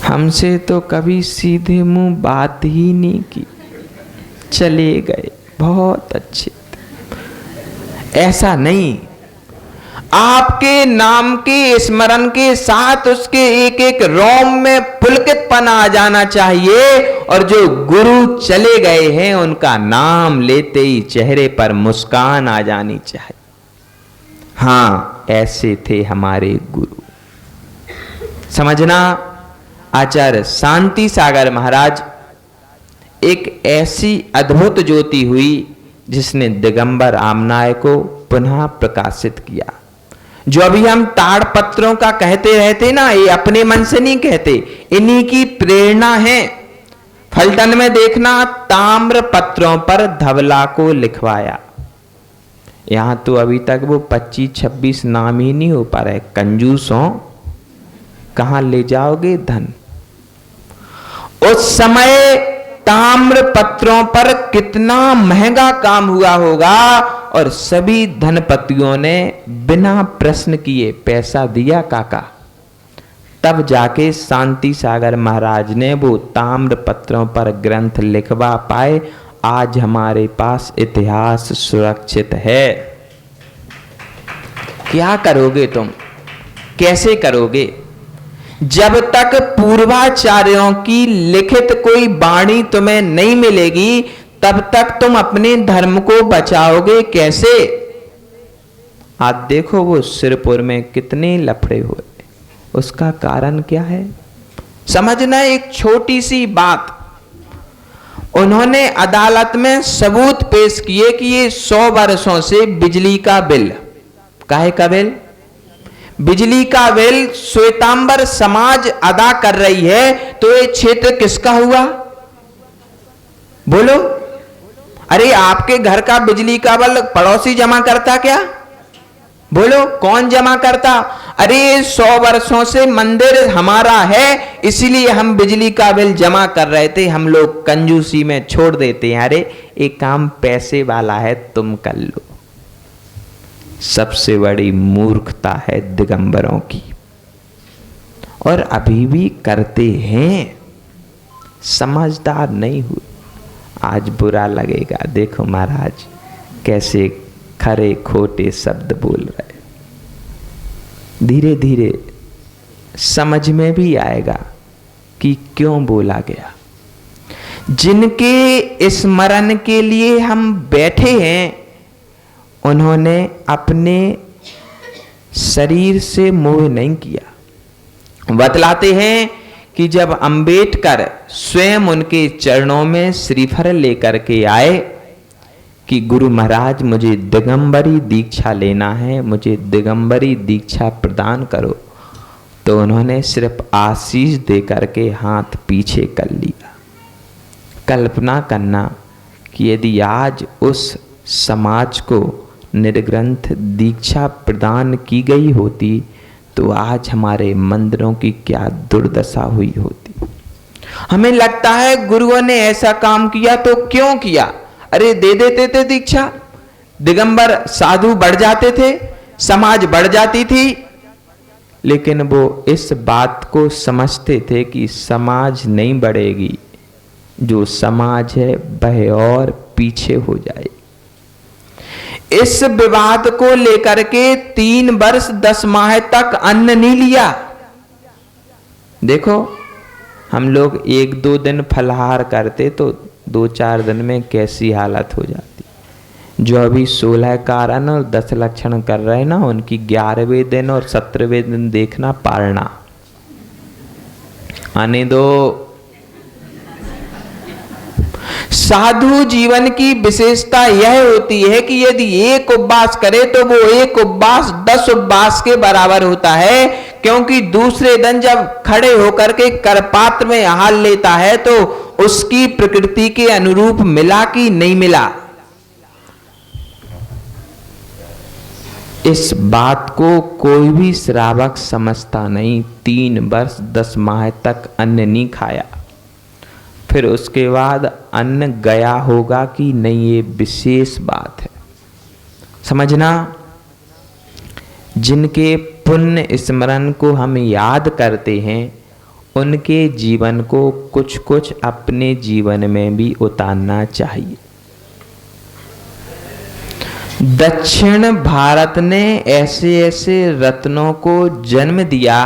हमसे तो कभी सीधे मुंह बात ही नहीं की, चले गए, बहुत अच्छे थे। ऐसा नहीं, आपके नाम के स्मरण के साथ उसके एक एक रोम में पुलकितपना आ जाना चाहिए, और जो गुरु चले गए हैं उनका नाम लेते ही चेहरे पर मुस्कान आ जानी चाहिए। हाँ, ऐसे थे हमारे गुरु। समझना, आचार्य शांति सागर महाराज एक ऐसी अद्भुत ज्योति हुई जिसने दिगंबर आमनाय को पुनः प्रकाशित किया। जो अभी हम ताड़ पत्रों का कहते रहते ना, ये अपने मन से नहीं कहते, इन्हीं की प्रेरणा है। फलटन में देखना, ताम्र पत्रों पर धवला को लिखवाया। यहां तो अभी तक वो 25-26 नाम ही नहीं हो पा रहे। कंजूसों, कहां ले जाओगे धन? उस समय ताम्र पत्रों पर कितना महंगा काम हुआ होगा, और सभी धनपतियों ने बिना प्रश्न किए पैसा दिया काका। तब जाके शांति सागर महाराज ने वो ताम्र पत्रों पर ग्रंथ लिखवा पाए। आज हमारे पास इतिहास सुरक्षित है। क्या करोगे तुम, कैसे करोगे? जब तक पूर्वाचार्यों की लिखित कोई वाणी तुम्हें नहीं मिलेगी, तब तक तुम अपने धर्म को बचाओगे कैसे? आज देखो वो सिरपुर में कितने लफड़े हुए, उसका कारण क्या है? समझना, एक छोटी सी बात, उन्होंने अदालत में सबूत पेश किए कि ये 100 वर्षों से बिजली का बिल, काहे का बिल? बिजली का बिल श्वेतांबर समाज अदा कर रही है, तो ये क्षेत्र किसका हुआ? बोलो। अरे आपके घर का बिजली का बिल पड़ोसी जमा करता क्या? बोलो, कौन जमा करता? अरे 100 वर्षों से मंदिर हमारा है, इसीलिए हम बिजली का बिल जमा कर रहे थे। हम लोग कंजूसी में छोड़ देते हैं, अरे एक काम पैसे वाला है, तुम कर लो। सबसे बड़ी मूर्खता है दिगंबरों की, और अभी भी करते हैं, समझदार नहीं हुए। आज बुरा लगेगा, देखो महाराज कैसे खरे खोटे शब्द बोल रहे। धीरे धीरे समझ में भी आएगा कि क्यों बोला गया। जिनके स्मरण के लिए हम बैठे हैं, उन्होंने अपने शरीर से मोह नहीं किया। बतलाते हैं कि जब अंबेडकर स्वयं उनके चरणों में श्रीफल लेकर के आए कि गुरु महाराज मुझे दिगंबरी दीक्षा लेना है, मुझे दिगंबरी दीक्षा प्रदान करो, तो उन्होंने सिर्फ आशीष दे करके हाथ पीछे कर लिया। कल्पना करना कि यदि आज उस समाज को निर्ग्रंथ दीक्षा प्रदान की गई होती तो आज हमारे मंदिरों की क्या दुर्दशा हुई होती। हमें लगता है गुरुओं ने ऐसा काम किया तो क्यों किया, अरे दे देते थे दीक्षा, दिगंबर साधु बढ़ जाते थे, समाज बढ़ जाती थी। लेकिन वो इस बात को समझते थे कि समाज नहीं बढ़ेगी, जो समाज है वह और पीछे हो जाएगी। इस विवाद को लेकर के 3 वर्ष 10 माह तक अन्न नहीं लिया। देखो, हम लोग 1-2 दिन फलाहार करते तो 2-4 दिन में कैसी हालत हो जाती। जो अभी 16 कारण और 10 लक्षण कर रहे ना, उनकी 11वें दिन और 17वें दिन देखना पारना आने दो। साधु जीवन की विशेषता यह होती है कि यदि एक उपवास करे तो वो एक उपवास 10 उपवास के बराबर होता है, क्योंकि दूसरे दिन जब खड़े होकर के करपात्र में हाल लेता है तो उसकी प्रकृति के अनुरूप मिला कि नहीं मिला। इस बात को कोई भी श्रावक समझता नहीं। 3 वर्ष 10 माह तक अन्न नहीं खाया, फिर उसके बाद अन्न गया होगा कि नहीं, ये विशेष बात है समझना। जिनके पुण्य स्मरण को हम याद करते हैं, उनके जीवन को कुछ कुछ अपने जीवन में भी उतारना चाहिए। दक्षिण भारत ने ऐसे ऐसे रत्नों को जन्म दिया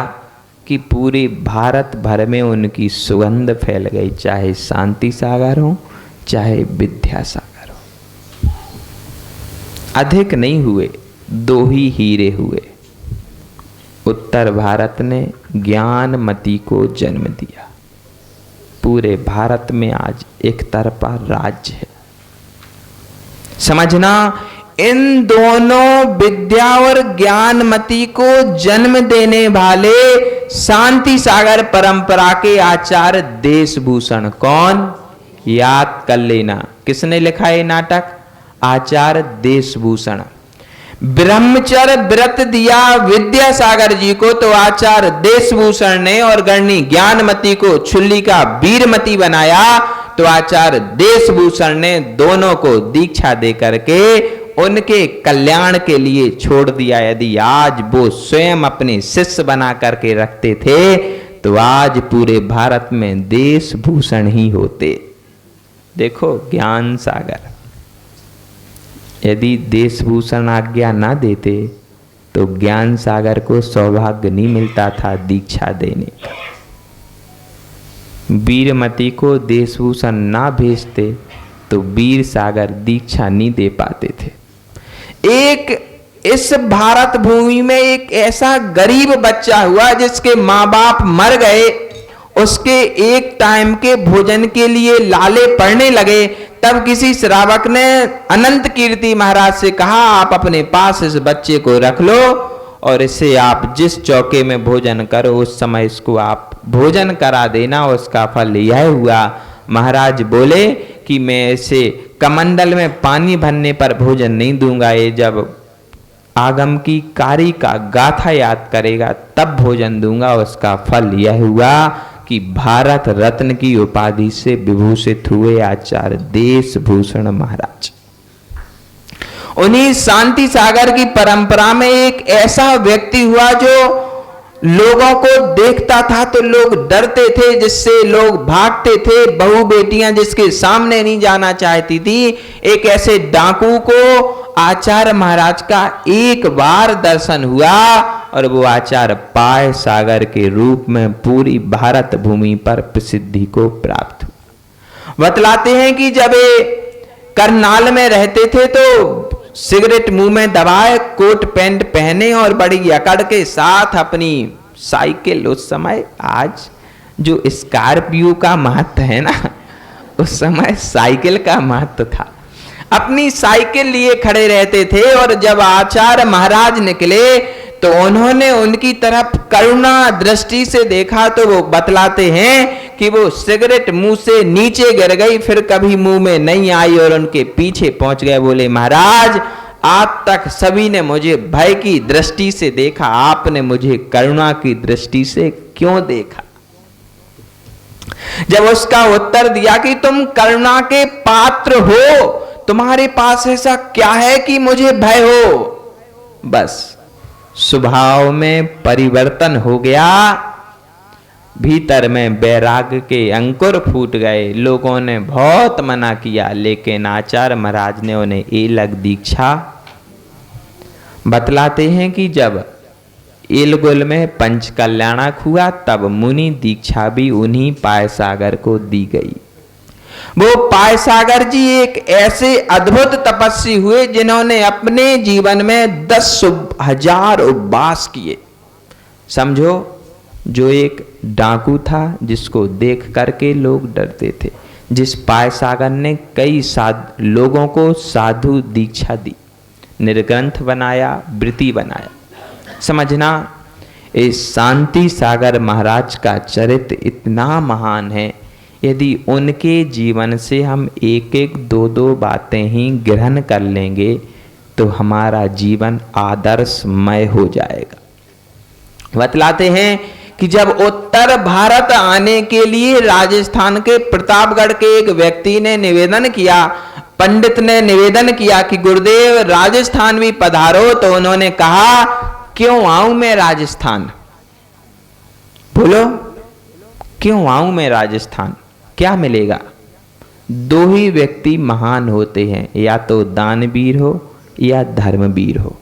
कि पूरे भारत भर में उनकी सुगंध फैल गई, चाहे शांति सागर हो चाहे विद्यासागर हो। अधिक नहीं हुए, 2 ही हीरे हुए। उत्तर भारत ने ज्ञानमती को जन्म दिया। पूरे भारत में आज एक तरफा राज्य है। समझना, इन दोनों विद्या और ज्ञानमती को जन्म देने वाले शांति सागर परंपरा के आचार्य देशभूषण कौन, याद कर लेना। किसने लिखा ये नाटक? आचार्य देशभूषण। ब्रह्मचर्य व्रत दिया विद्यासागर जी को तो आचार्य देशभूषण ने, और गणनी ज्ञानमती को छुल्ली का वीरमती बनाया तो आचार्य देशभूषण ने दोनों को दीक्षा दे करके उनके कल्याण के लिए छोड़ दिया। यदि आज वो स्वयं अपने शिष्य बना करके रखते थे तो आज पूरे भारत में देशभूषण ही होते। देखो, ज्ञान सागर, यदि देशभूषण आज्ञा ना देते तो ज्ञान सागर को सौभाग्य नहीं मिलता था दीक्षा देने का। वीरमती को देशभूषण ना भेजते तो वीर सागर दीक्षा नहीं दे पाते थे। एक इस भारत भूमि में एक ऐसा गरीब बच्चा हुआ जिसके माँ बाप मर गए, उसके एक टाइम के भोजन के लिए लाले पड़ने लगे। तब किसी श्रावक ने अनंत कीर्ति महाराज से कहा, आप अपने पास इस बच्चे को रख लो और इसे आप जिस चौके में भोजन करो उस समय इसको आप भोजन करा देना, उसका फल यह हुआ। महाराज बोले कि मैं इसे कमंडल में पानी भरने पर भोजन नहीं दूंगा, ये जब आगम की कारी का गाथा याद करेगा तब भोजन दूंगा। उसका फल यह हुआ कि भारत रत्न की उपाधि से विभूषित हुए आचार्य देशभूषण महाराज। उन्हीं शांति सागर की परंपरा में एक ऐसा व्यक्ति हुआ जो लोगों को देखता था तो लोग डरते थे, जिससे लोग भागते थे। बहू बेटियां जिसके सामने नहीं जाना चाहती थी। एक ऐसे डाकू को आचार्य महाराज का एक बार दर्शन हुआ और वो आचार्य पाय सागर के रूप में पूरी भारत भूमि पर प्रसिद्धि को प्राप्त हुआ। बतलाते हैं कि जब ये करनाल में रहते थे तो सिगरेट मुंह में दबाए, कोट पैंट पहने और बड़ी अकड़ के साथ अपनी साइकिल, उस समय आज जो स्कॉर्पियो का महत्व है ना, उस समय साइकिल का महत्व था, अपनी साइकिल लिए खड़े रहते थे। और जब आचार्य महाराज निकले तो उन्होंने उनकी तरफ करुणा दृष्टि से देखा तो वो बतलाते हैं कि वो सिगरेट मुंह से नीचे गिर गई, फिर कभी मुंह में नहीं आई और उनके पीछे पहुंच गए। बोले महाराज, आज तक सभी ने मुझे भय की दृष्टि से देखा, आपने मुझे करुणा की दृष्टि से क्यों देखा? जब उसका उत्तर दिया कि तुम करुणा के पात्र हो, तुम्हारे पास ऐसा क्या है कि मुझे भय हो? बस स्वभाव में परिवर्तन हो गया, भीतर में वैराग्य के अंकुर फूट गए। लोगों ने बहुत मना किया, लेकिन आचार्य महाराज ने उन्हें अलग दीक्षा। बतलाते हैं कि जब एलगुल में पंच कल्याणक हुआ तब मुनि दीक्षा भी उन्हीं पायसागर को दी गई। वो पायसागर जी एक ऐसे अद्भुत तपस्वी हुए जिन्होंने अपने जीवन में 10,000 उपवास किए। समझो, जो एक डाकू था जिसको देख करके लोग डरते थे, जिस पायसागर ने कई लोगों को साधु दीक्षा दी, निर्ग्रंथ बनाया, वृत्ति बनाया। समझना, इस शांति सागर महाराज का चरित्र इतना महान है, यदि उनके जीवन से हम एक एक दो दो बातें ही ग्रहण कर लेंगे तो हमारा जीवन आदर्शमय हो जाएगा। बतलाते हैं कि जब उत्तर भारत आने के लिए राजस्थान के प्रतापगढ़ के एक व्यक्ति ने निवेदन किया, पंडित ने निवेदन किया कि गुरुदेव राजस्थान भी पधारो, तो उन्होंने कहा क्यों आऊं मैं राजस्थान? बोलो, क्यों आऊं मैं राजस्थान? क्या मिलेगा? दो ही व्यक्ति महान होते हैं, या तो दानवीर हो या धर्मवीर हो।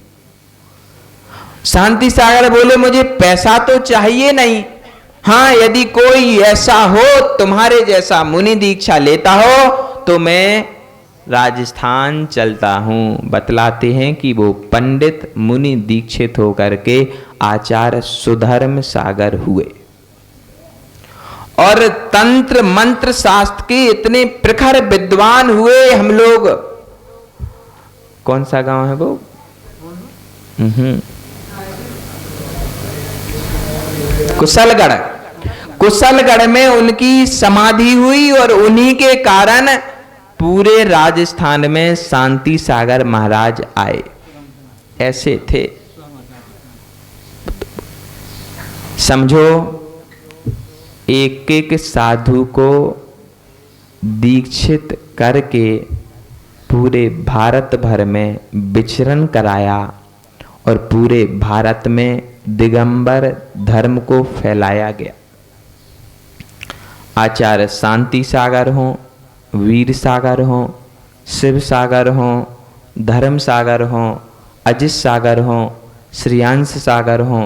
शांति सागर बोले मुझे पैसा तो चाहिए नहीं, हाँ यदि कोई ऐसा हो तुम्हारे जैसा मुनि दीक्षा लेता हो तो मैं राजस्थान चलता हूं। बतलाते हैं कि वो पंडित मुनि दीक्षित होकर के आचार्य सुधर्म सागर हुए और तंत्र मंत्र शास्त्र के इतने प्रखर विद्वान हुए। हम लोग, कौन सा गांव है वो? कुशलगढ़। कुशलगढ़ में उनकी समाधि हुई और उन्हीं के कारण पूरे राजस्थान में शांति सागर महाराज आए। ऐसे थे। समझो, एक एक साधु को दीक्षित करके पूरे भारत भर में विचरण कराया और पूरे भारत में दिगंबर धर्म को फैलाया गया। आचार्य शांति सागर हो, वीर सागर हो, शिव सागर हो, धर्म सागर हो, अजित सागर हो, श्रेयांश सागर हो,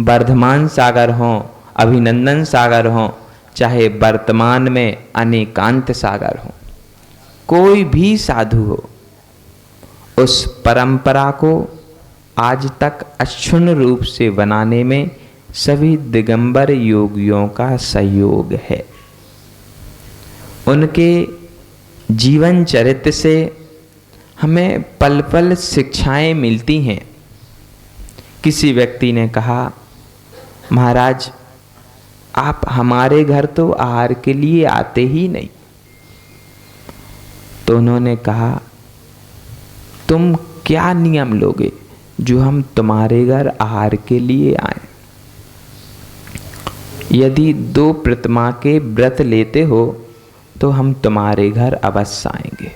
वर्धमान सागर हो, अभिनंदन सागर हो, चाहे वर्तमान में अनेकांत सागर हो, कोई भी साधु हो, उस परंपरा को आज तक अक्षुण्ण रूप से बनाने में सभी दिगंबर योगियों का सहयोग है। उनके जीवन चरित्र से हमें पल पल शिक्षाएं मिलती हैं। किसी व्यक्ति ने कहा, महाराज आप हमारे घर तो आहार के लिए आते ही नहीं। तो उन्होंने कहा, तुम क्या नियम लोगे जो हम तुम्हारे घर आहार के लिए आए? यदि 2 प्रतिमा के व्रत लेते हो तो हम तुम्हारे घर अवश्य आएंगे।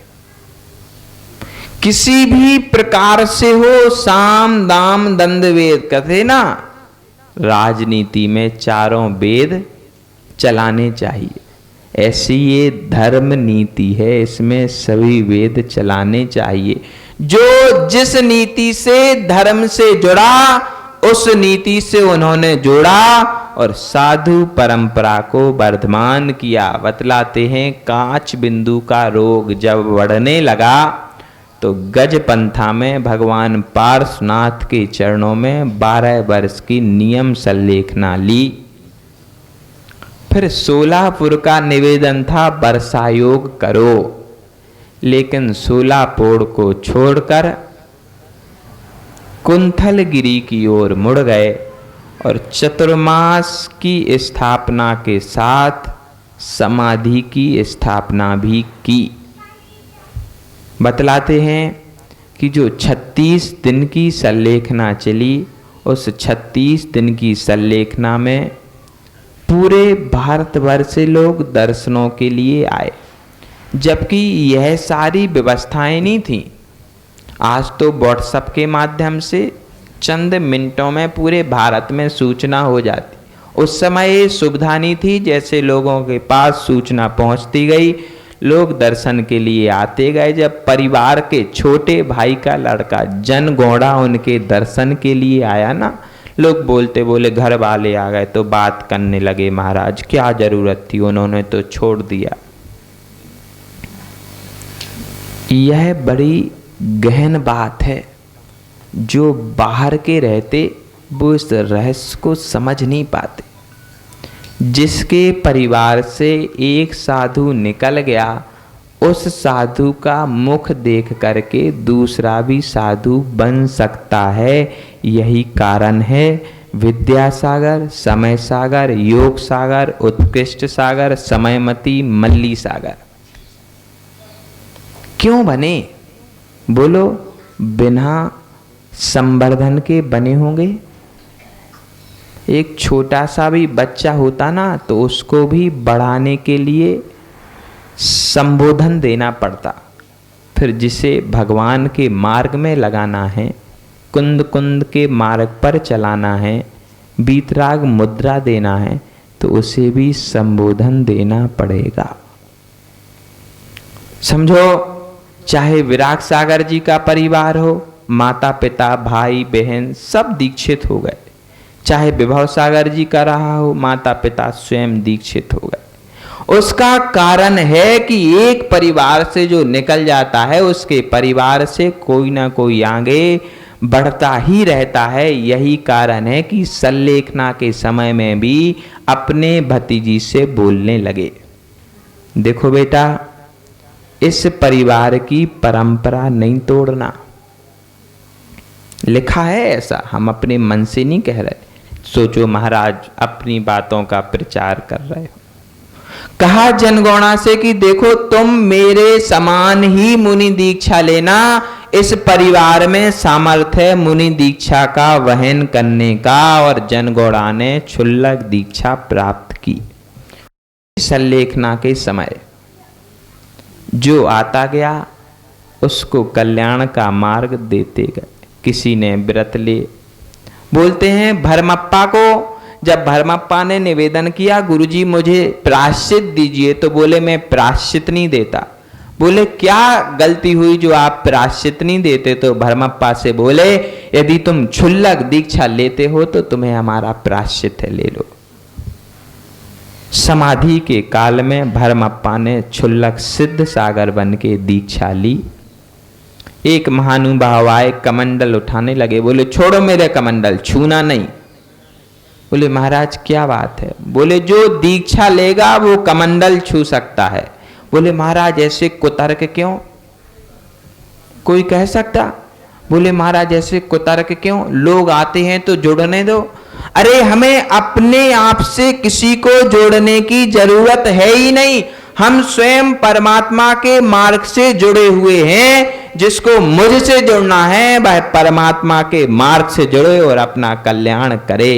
किसी भी प्रकार से हो, साम दाम दंड वेद कहते ना, राजनीति में चारों वेद चलाने चाहिए। ऐसी ये धर्म नीति है, इसमें सभी वेद चलाने चाहिए। जो जिस नीति से धर्म से जुड़ा उस नीति से उन्होंने जोड़ा और साधु परंपरा को वर्धमान किया। बतलाते हैं कांच बिंदु का रोग जब बढ़ने लगा तो गज पंथा में भगवान पार्श्वनाथ के चरणों में 12 वर्ष की नियम संलेखना ली। फिर सोलापुर का निवेदन था वर्षा योग करो, लेकिन सोलापुर को छोड़कर कुंथलगिरी की ओर मुड़ गए और चतुर्मास की स्थापना के साथ समाधि की स्थापना भी की। बतलाते हैं कि जो 36 दिन की संलेखना चली, उस 36 दिन की संलेखना में पूरे भारतवर्ष से लोग दर्शनों के लिए आए, जबकि यह सारी व्यवस्थाएं नहीं थी। आज तो व्हाट्सएप के माध्यम से चंद मिनटों में पूरे भारत में सूचना हो जाती। उस समय ये सुविधा नहीं थी, जैसे लोगों के पास सूचना पहुंचती गई, लोग दर्शन के लिए आते गए। जब परिवार के छोटे भाई का लड़का जनगौड़ा उनके दर्शन के लिए आया ना, लोग बोले घर वाले आ गए तो बात करने लगे, महाराज क्या जरूरत थी, उन्होंने तो छोड़ दिया। यह बड़ी गहन बात है। जो बाहर के रहते वो इस रहस्य को समझ नहीं पाते। जिसके परिवार से एक साधु निकल गया, उस साधु का मुख देख करके दूसरा भी साधु बन सकता है। यही कारण है विद्यासागर, समय सागर, योग सागर, उत्कृष्ट सागर, समयमती, मल्ली सागर क्यों बने? बोलो, बिना संवर्धन के बने होंगे। एक छोटा सा भी बच्चा होता ना तो उसको भी बढ़ाने के लिए संबोधन देना पड़ता। फिर जिसे भगवान के मार्ग में लगाना है, कुंद कुंद के मार्ग पर चलाना है, बीतराग मुद्रा देना है, तो उसे भी संबोधन देना पड़ेगा। समझो, चाहे विराग सागर जी का परिवार हो, माता पिता भाई बहन सब दीक्षित हो गए, चाहे विभव सागर जी का रहा हो, माता पिता स्वयं दीक्षित हो गए। उसका कारण है कि एक परिवार से जो निकल जाता है उसके परिवार से कोई ना कोई आगे बढ़ता ही रहता है। यही कारण है कि संलेखना के समय में भी अपने भतीजी से बोलने लगे, देखो बेटा, इस परिवार की परंपरा नहीं तोड़ना। लिखा है ऐसा, हम अपने मन से नहीं कह रहे। सोचो महाराज अपनी बातों का प्रचार कर रहे हो। कहा जनगौड़ा से कि देखो तुम मेरे समान ही मुनि दीक्षा लेना, इस परिवार में सामर्थ्य है मुनि दीक्षा का वहन करने का। और जनगौड़ा ने क्षुल्लक दीक्षा प्राप्त की। संलेखना के समय जो आता गया उसको कल्याण का मार्ग देते गए। किसी ने व्रत ले, बोलते हैं भरमप्पा को, जब भरमप्पा ने निवेदन किया गुरुजी मुझे प्रायश्चित दीजिए, तो बोले मैं प्रायश्चित नहीं देता। बोले क्या गलती हुई जो आप प्रायश्चित नहीं देते? तो भरमप्पा से बोले यदि तुम क्षुल्लक दीक्षा लेते हो तो तुम्हें हमारा प्रायश्चित है, ले लो। समाधि के काल में भरमप्पा ने क्षुल्लक सिद्ध सागर बन के दीक्षा ली। एक महानुभाव आए, कमंडल उठाने लगे, बोले छोड़ो मेरे कमंडल, छूना नहीं। बोले महाराज क्या बात है? बोले जो दीक्षा लेगा वो कमंडल छू सकता है। बोले महाराज ऐसे कुतर्क क्यों? कोई कह सकता? बोले महाराज ऐसे कुतर्क क्यों? लोग आते हैं तो जुड़ने दो। अरे हमें अपने आप से किसी को जोड़ने की जरूरत है ही नहीं। हम स्वयं परमात्मा के मार्ग से जुड़े हुए हैं। जिसको मुझसे जुड़ना है वह परमात्मा के मार्ग से जुड़े और अपना कल्याण करे।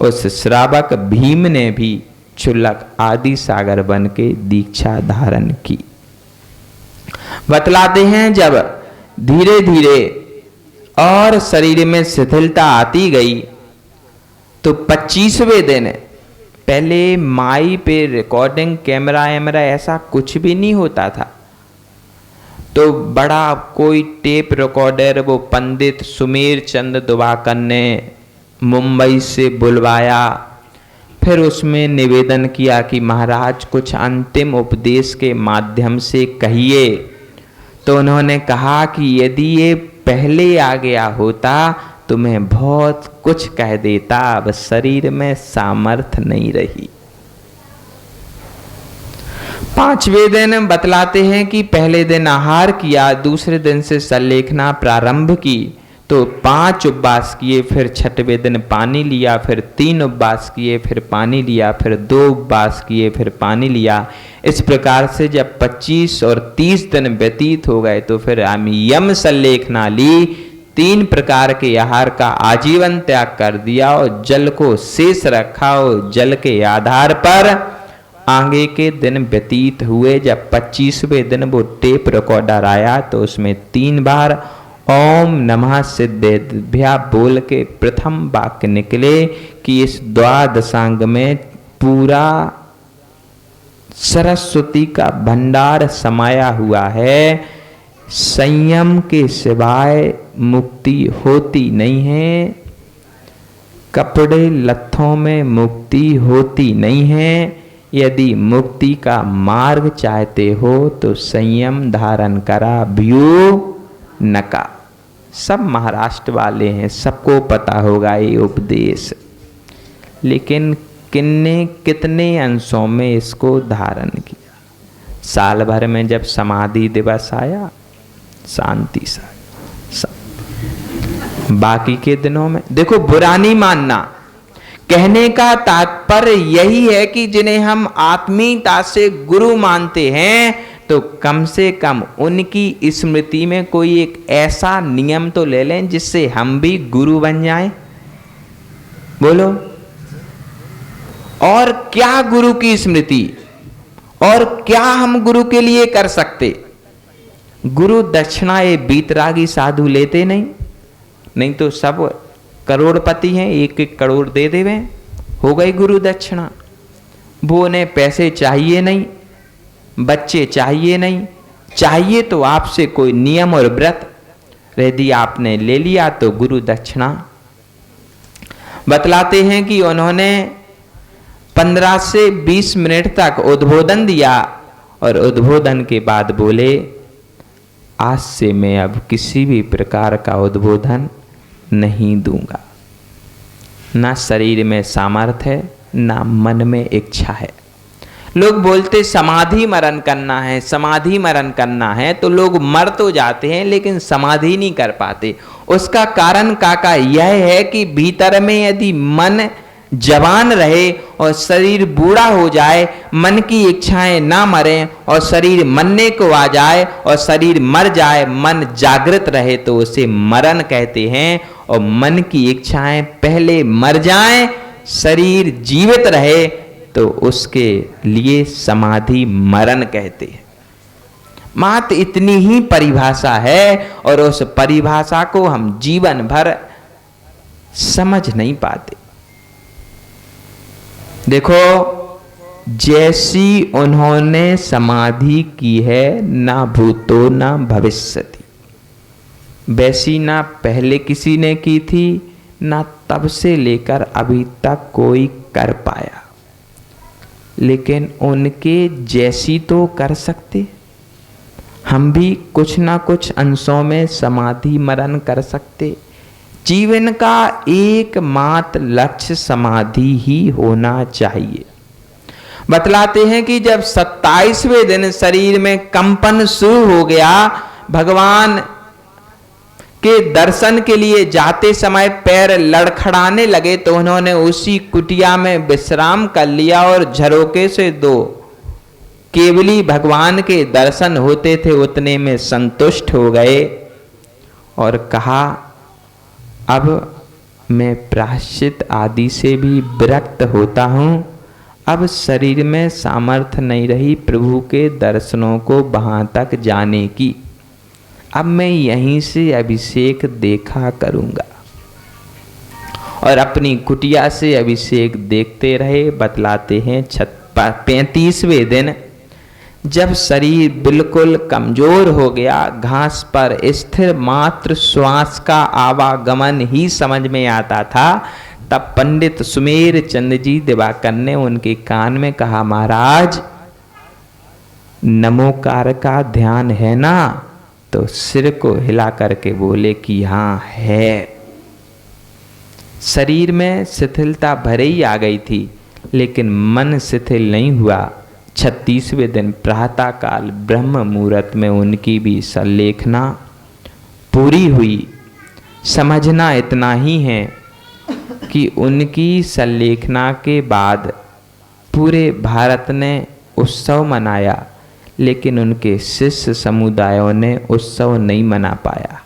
उस श्रावक भीम ने भी क्षुल्लक आदि सागर बन के दीक्षा धारण की। बतलाते हैं जब धीरे धीरे और शरीर में शिथिलता आती गई तो 25वें दिन पहले माई पे रिकॉर्डिंग कैमरा ऐसा कुछ भी नहीं होता था। तो बड़ा कोई टेप रिकॉर्डर वो पंडित सुमेर चंद दुबाकर ने मुंबई से बुलवाया, फिर उसमें निवेदन किया कि महाराज कुछ अंतिम उपदेश के माध्यम से कहिए। तो उन्होंने कहा कि यदि ये पहले आ गया होता तो मैं बहुत कुछ कह देता, अब शरीर में सामर्थ्य नहीं रही। 5वें दिन बतलाते हैं कि पहले दिन आहार किया, दूसरे दिन से सल्लेखना प्रारंभ की, तो 5 उपवास किए, फिर 6वें दिन पानी लिया, फिर 3 उपवास किए, फिर पानी लिया, फिर 2 उपवास किए, फिर पानी लिया। इस प्रकार से जब 25 और 30 दिन व्यतीत हो गए तो फिर हम यम सल्लेखना ली, 3 प्रकार के आहार का आजीवन त्याग कर दिया और जल को शेष रखा और जल के आधार पर आगे के दिन व्यतीत हुए। जब 25वें दिन वो टेप रिकॉर्डर आया तो उसमें 3 बार ओम नमः सिद्धेभ्या बोल के प्रथम वाक्य निकले कि इस द्वादशांग में पूरा सरस्वती का भंडार समाया हुआ है, संयम के सिवाय मुक्ति होती नहीं है, कपड़े लत्थों में मुक्ति होती नहीं है। यदि मुक्ति का मार्ग चाहते हो तो संयम धारण करा भ्यू नका। सब महाराष्ट्र वाले हैं, सबको पता होगा ये उपदेश, लेकिन कितने अंशों में इसको धारण किया। साल भर में जब समाधि दिवस आया शांति सा, बाकी के दिनों में देखो बुरा नहीं मानना। कहने का तात्पर्य यही है कि जिन्हें हम आत्मीयता से गुरु मानते हैं तो कम से कम उनकी स्मृति में कोई एक ऐसा नियम तो ले लें जिससे हम भी गुरु बन जाएं। बोलो, और क्या गुरु की स्मृति, और क्या हम गुरु के लिए कर सकते। गुरु दक्षिणा ये बीतरागी साधु लेते नहीं तो सब करोड़पति हैं, 1-1 करोड़ दे देवे, हो गई गुरु दक्षिणा। वो उन्हें पैसे चाहिए नहीं, बच्चे चाहिए नहीं, चाहिए तो आपसे कोई नियम और व्रत। यदि आपने ले लिया तो गुरु दक्षिणा। बतलाते हैं कि उन्होंने 15 से 20 मिनट तक उद्बोधन दिया और उद्बोधन के बाद बोले, आज से मैं अब किसी भी प्रकार का उद्बोधन नहीं दूंगा। ना शरीर में सामर्थ्य है, ना मन में इच्छा है। लोग बोलते समाधि मरण करना है, समाधि मरण करना है, तो लोग मर तो जाते हैं लेकिन समाधि नहीं कर पाते। उसका कारण काका यह है कि भीतर में यदि मन जवान रहे और शरीर बूढ़ा हो जाए, मन की इच्छाएं ना मरें और शरीर मरने को आ जाए और शरीर मर जाए, मन जागृत रहे तो उसे मरण कहते हैं। और मन की इच्छाएं पहले मर जाएं, शरीर जीवित रहे तो उसके लिए समाधि मरण कहते हैं। मात्र इतनी ही परिभाषा है और उस परिभाषा को हम जीवन भर समझ नहीं पाते। देखो, जैसी उन्होंने समाधि की है, ना भूतो ना भविष्यति, वैसी ना पहले किसी ने की थी, ना तब से लेकर अभी तक कोई कर पाया। लेकिन उनके जैसी तो कर सकते, हम भी कुछ ना कुछ अंशों में समाधि मरण कर सकते। जीवन का एकमात्र लक्ष्य समाधि ही होना चाहिए। बतलाते हैं कि जब 27वें दिन शरीर में कंपन शुरू हो गया, भगवान के दर्शन के लिए जाते समय पैर लड़खड़ाने लगे तो उन्होंने उसी कुटिया में विश्राम कर लिया और झरोके से 2 केवली भगवान के दर्शन होते थे उतने में संतुष्ट हो गए और कहा, अब मैं प्रायश्चित आदि से भी विरक्त होता हूँ। अब शरीर में सामर्थ्य नहीं रही प्रभु के दर्शनों को वहाँ तक जाने की। अब मैं यहीं से अभिषेक देखा करूँगा। और अपनी कुटिया से अभिषेक देखते रहे। बतलाते हैं 35वें दिन जब शरीर बिल्कुल कमजोर हो गया, घास पर स्थिर मात्र श्वास का आवागमन ही समझ में आता था, तब पंडित सुमेर चंद जी दिवाकर ने उनके कान में कहा, महाराज नमोकार का ध्यान है ना? तो सिर को हिला करके बोले कि हाँ है। शरीर में शिथिलता भरे ही आ गई थी, लेकिन मन शिथिल नहीं हुआ। 36वें दिन प्रातः काल ब्रह्म मुहूर्त में उनकी भी संलेखना पूरी हुई। समझना इतना ही है कि उनकी संलेखना के बाद पूरे भारत ने उत्सव मनाया, लेकिन उनके शिष्य समुदायों ने उत्सव नहीं मना पाया,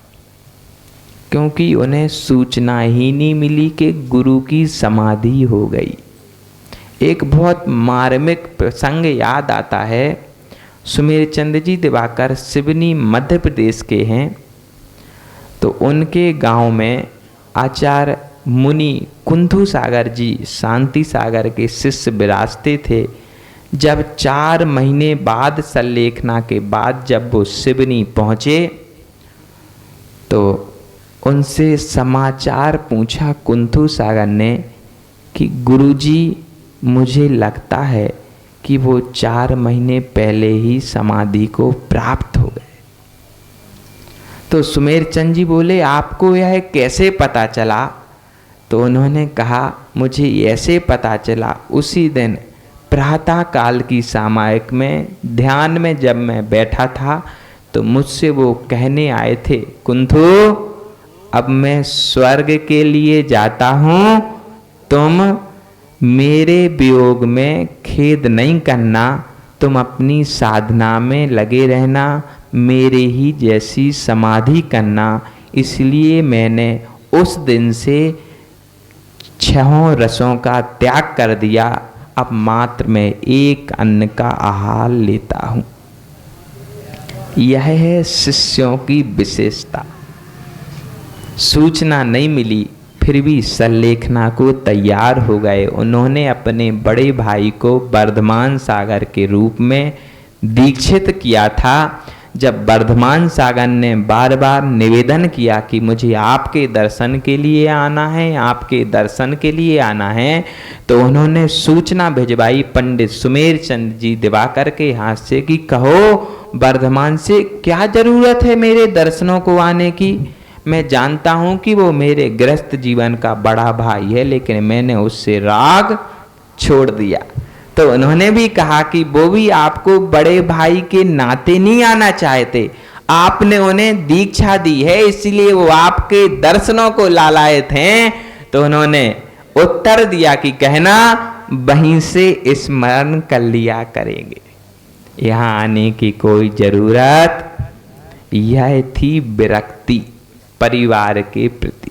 क्योंकि उन्हें सूचना ही नहीं मिली कि गुरु की समाधि हो गई। एक बहुत मार्मिक प्रसंग याद आता है। सुमेरचंद जी दिवाकर सिवनी मध्य प्रदेश के हैं। तो उनके गांव में आचार्य मुनि कुंथु सागर जी शांति सागर के शिष्य विराजते थे। जब 4 महीने बाद संलेखना के बाद जब वो सिवनी पहुँचे तो उनसे समाचार पूछा कुंथु सागर ने कि गुरुजी मुझे लगता है कि वो 4 महीने पहले ही समाधि को प्राप्त हो गए। तो सुमेरचंद जी बोले, आपको यह कैसे पता चला? तो उन्होंने कहा, मुझे ऐसे पता चला, उसी दिन प्रातः काल की सामायिक में ध्यान में जब मैं बैठा था तो मुझसे वो कहने आए थे, कुंथु अब मैं स्वर्ग के लिए जाता हूँ, तुम मेरे वियोग में खेद नहीं करना, तुम अपनी साधना में लगे रहना, मेरे ही जैसी समाधि करना। इसलिए मैंने उस दिन से 6 रसों का त्याग कर दिया, अब मात्र मैं एक अन्न का आहार लेता हूँ। यह है शिष्यों की विशेषता। सूचना नहीं मिली, फिर भी संलेखना को तैयार हो गए। उन्होंने अपने बड़े भाई को वर्धमान सागर के रूप में दीक्षित किया था। जब वर्धमान सागर ने बार बार निवेदन किया कि मुझे आपके दर्शन के लिए आना है, आपके दर्शन के लिए आना है, तो उन्होंने सूचना भिजवाई पंडित सुमेरचंद जी दिवाकर के हाथ से कि कहो वर्धमान से क्या जरूरत है मेरे दर्शनों को आने की। मैं जानता हूं कि वो मेरे गृहस्थ जीवन का बड़ा भाई है, लेकिन मैंने उससे राग छोड़ दिया। तो उन्होंने भी कहा कि वो भी आपको बड़े भाई के नाते नहीं आना चाहते, आपने उन्हें दीक्षा दी है, इसलिए वो आपके दर्शनों को लालायत हैं। तो उन्होंने उत्तर दिया कि कहना वहीं से स्मरण कर लिया करेंगे, यहाँ आने की कोई जरूरत। यह थी विरक्ति परिवार के प्रति।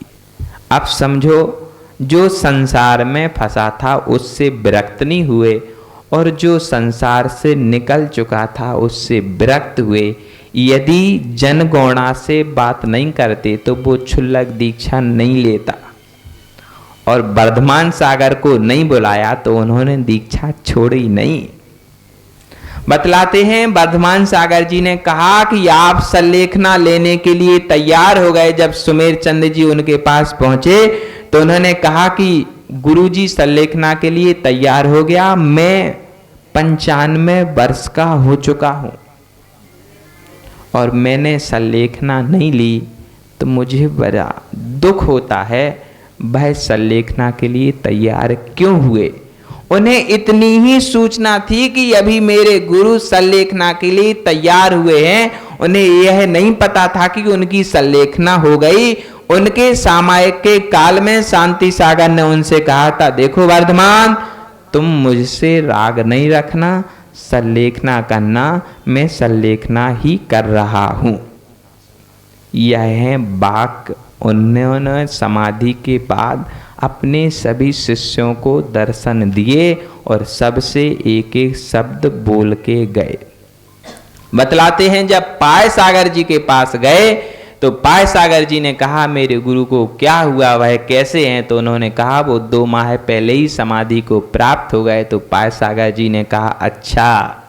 अब समझो, जो संसार में फंसा था उससे विरक्त नहीं हुए, और जो संसार से निकल चुका था उससे विरक्त हुए। यदि जनगणना से बात नहीं करते तो वो क्षुल्लक दीक्षा नहीं लेता, और वर्धमान सागर को नहीं बुलाया तो उन्होंने दीक्षा छोड़ी नहीं। बतलाते हैं वर्धमान सागर जी ने कहा कि आप संलेखना लेने के लिए तैयार हो गए। जब सुमेरचंद जी उनके पास पहुंचे तो उन्होंने कहा कि गुरुजी संलेखना के लिए तैयार हो गया, मैं 95 वर्ष का हो चुका हूं और मैंने संलेखना नहीं ली, तो मुझे बड़ा दुख होता है। वह संलेखना के लिए तैयार क्यों हुए? उन्हें इतनी ही सूचना थी कि अभी मेरे गुरु संलेखना के लिए तैयार हुए हैं। उन्हें यह नहीं पता था कि उनकी संलेखना हो गई। उनके सामायिक के काल में शांति सागर ने उनसे कहा था, देखो वर्धमान, तुम मुझसे राग नहीं रखना, संलेखना करना, मैं संलेखना ही कर रहा हूं। यह है वाक्य उन्होंने समाधि के बाद अपने सभी शिष्यों को दर्शन दिए और सबसे एक एक शब्द बोल के गए। बतलाते हैं जब पाय सागर जी के पास गए तो तो पाय सागर जी ने कहा मेरे गुरु को क्या हुआ, वह कैसे हैं? तो उन्होंने कहा वो 2 माह पहले ही समाधि को प्राप्त हो गए। तो पाय सागर जी ने कहा अच्छा,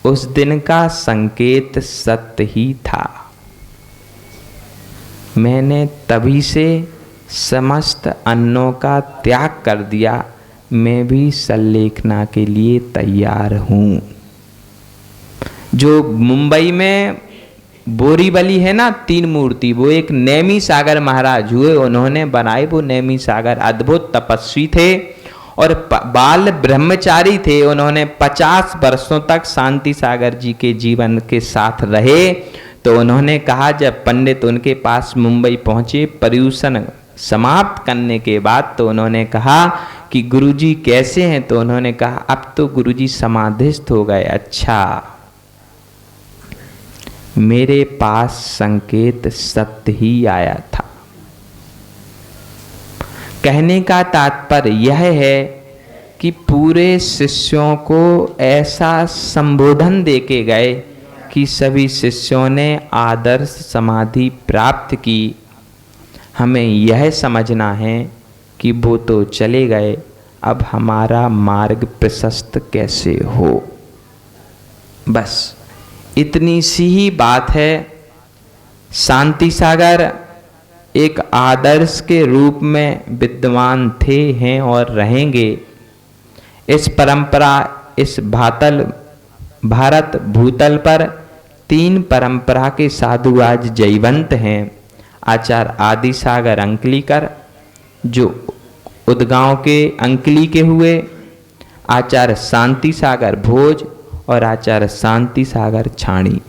उस दिन का संकेत सत्य ही था। मैंने तभी से समस्त अन्नों का त्याग कर दिया। मैं भी संलेखना के लिए तैयार हूं। जो मुंबई में बोरीवली है ना 3 मूर्ति, वो एक नेमी सागर महाराज हुए, उन्होंने बनाई। वो नेमी सागर अद्भुत तपस्वी थे और बाल ब्रह्मचारी थे। उन्होंने 50 वर्षों तक शांति सागर जी के जीवन के साथ रहे। तो उन्होंने कहा, जब पंडित उनके पास मुंबई पहुंचे पर्यूषण समाप्त करने के बाद, तो उन्होंने कहा कि गुरुजी कैसे हैं? तो उन्होंने कहा अब तो गुरुजी समाधिस्थ हो गए। अच्छा, मेरे पास संकेत सत्य ही आया था। कहने का तात्पर्य यह है कि पूरे शिष्यों को ऐसा संबोधन देके गए कि सभी शिष्यों ने आदर्श समाधि प्राप्त की। हमें यह समझना है कि वो तो चले गए, अब हमारा मार्ग प्रशस्त कैसे हो। बस इतनी सी ही बात है। शांति सागर एक आदर्श के रूप में विद्वान थे, हैं और रहेंगे। इस परंपरा, इस भारत भूतल पर 3 परंपरा के साधु आज जयवंत हैं। आचार्य आदि सागर अंकलीकर जो उदगांव के अंकली के हुए, आचार्य शांति सागर भोज और आचार्य शांति सागर छाणी।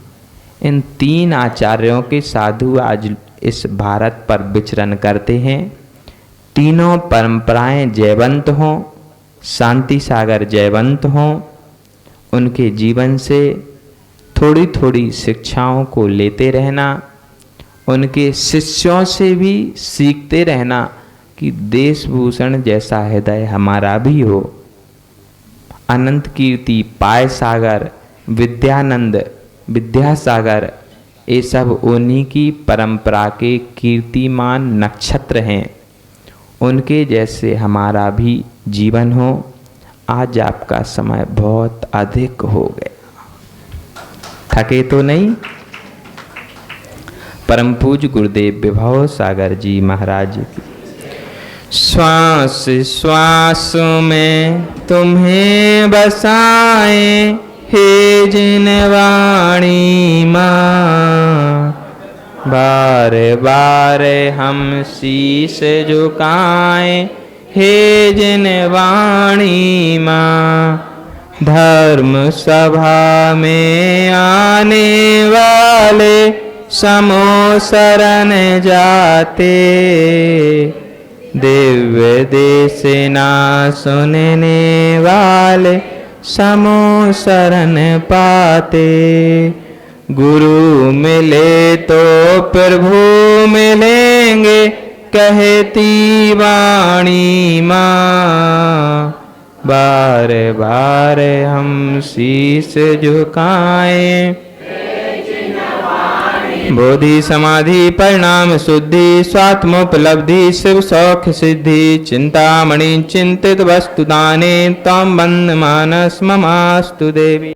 इन 3 आचार्यों के साधु आज इस भारत पर विचरण करते हैं। तीनों परंपराएं जयवंत हों, शांति सागर जयवंत हों। उनके जीवन से थोड़ी थोड़ी शिक्षाओं को लेते रहना, उनके शिष्यों से भी सीखते रहना कि देशभूषण जैसा हृदय हमारा भी हो। अनंत कीर्ति, पाय सागर, विद्यानंद, विद्यासागर, ये सब उन्हीं की परंपरा के कीर्तिमान नक्षत्र हैं। उनके जैसे हमारा भी जीवन हो। आज आपका समय बहुत अधिक हो गया, थके तो नहीं? परम पूज्य गुरुदेव विभव सागर जी महाराज की श्वास श्वास में तुम्हें बसाए हे जिन वाणी माँ, बार बार हम शीश झुकाए हे जिन वाणी माँ। धर्म सभा में आने वाले समो शरण जाते, दिव्य देशना सुनने वाले समो शरण पाते। गुरु मिले तो प्रभु मिलेंगे कहती वाणी माँ। बार बार हम शीश झुकाएं। बोधि समाधि परिणाम शुद्धि स्वात्मोपलब्धि शिव सौख्य सिद्धि चिंतामणि चिंतित वस्तु दाने तम बंद मानस ममास्तु देवी।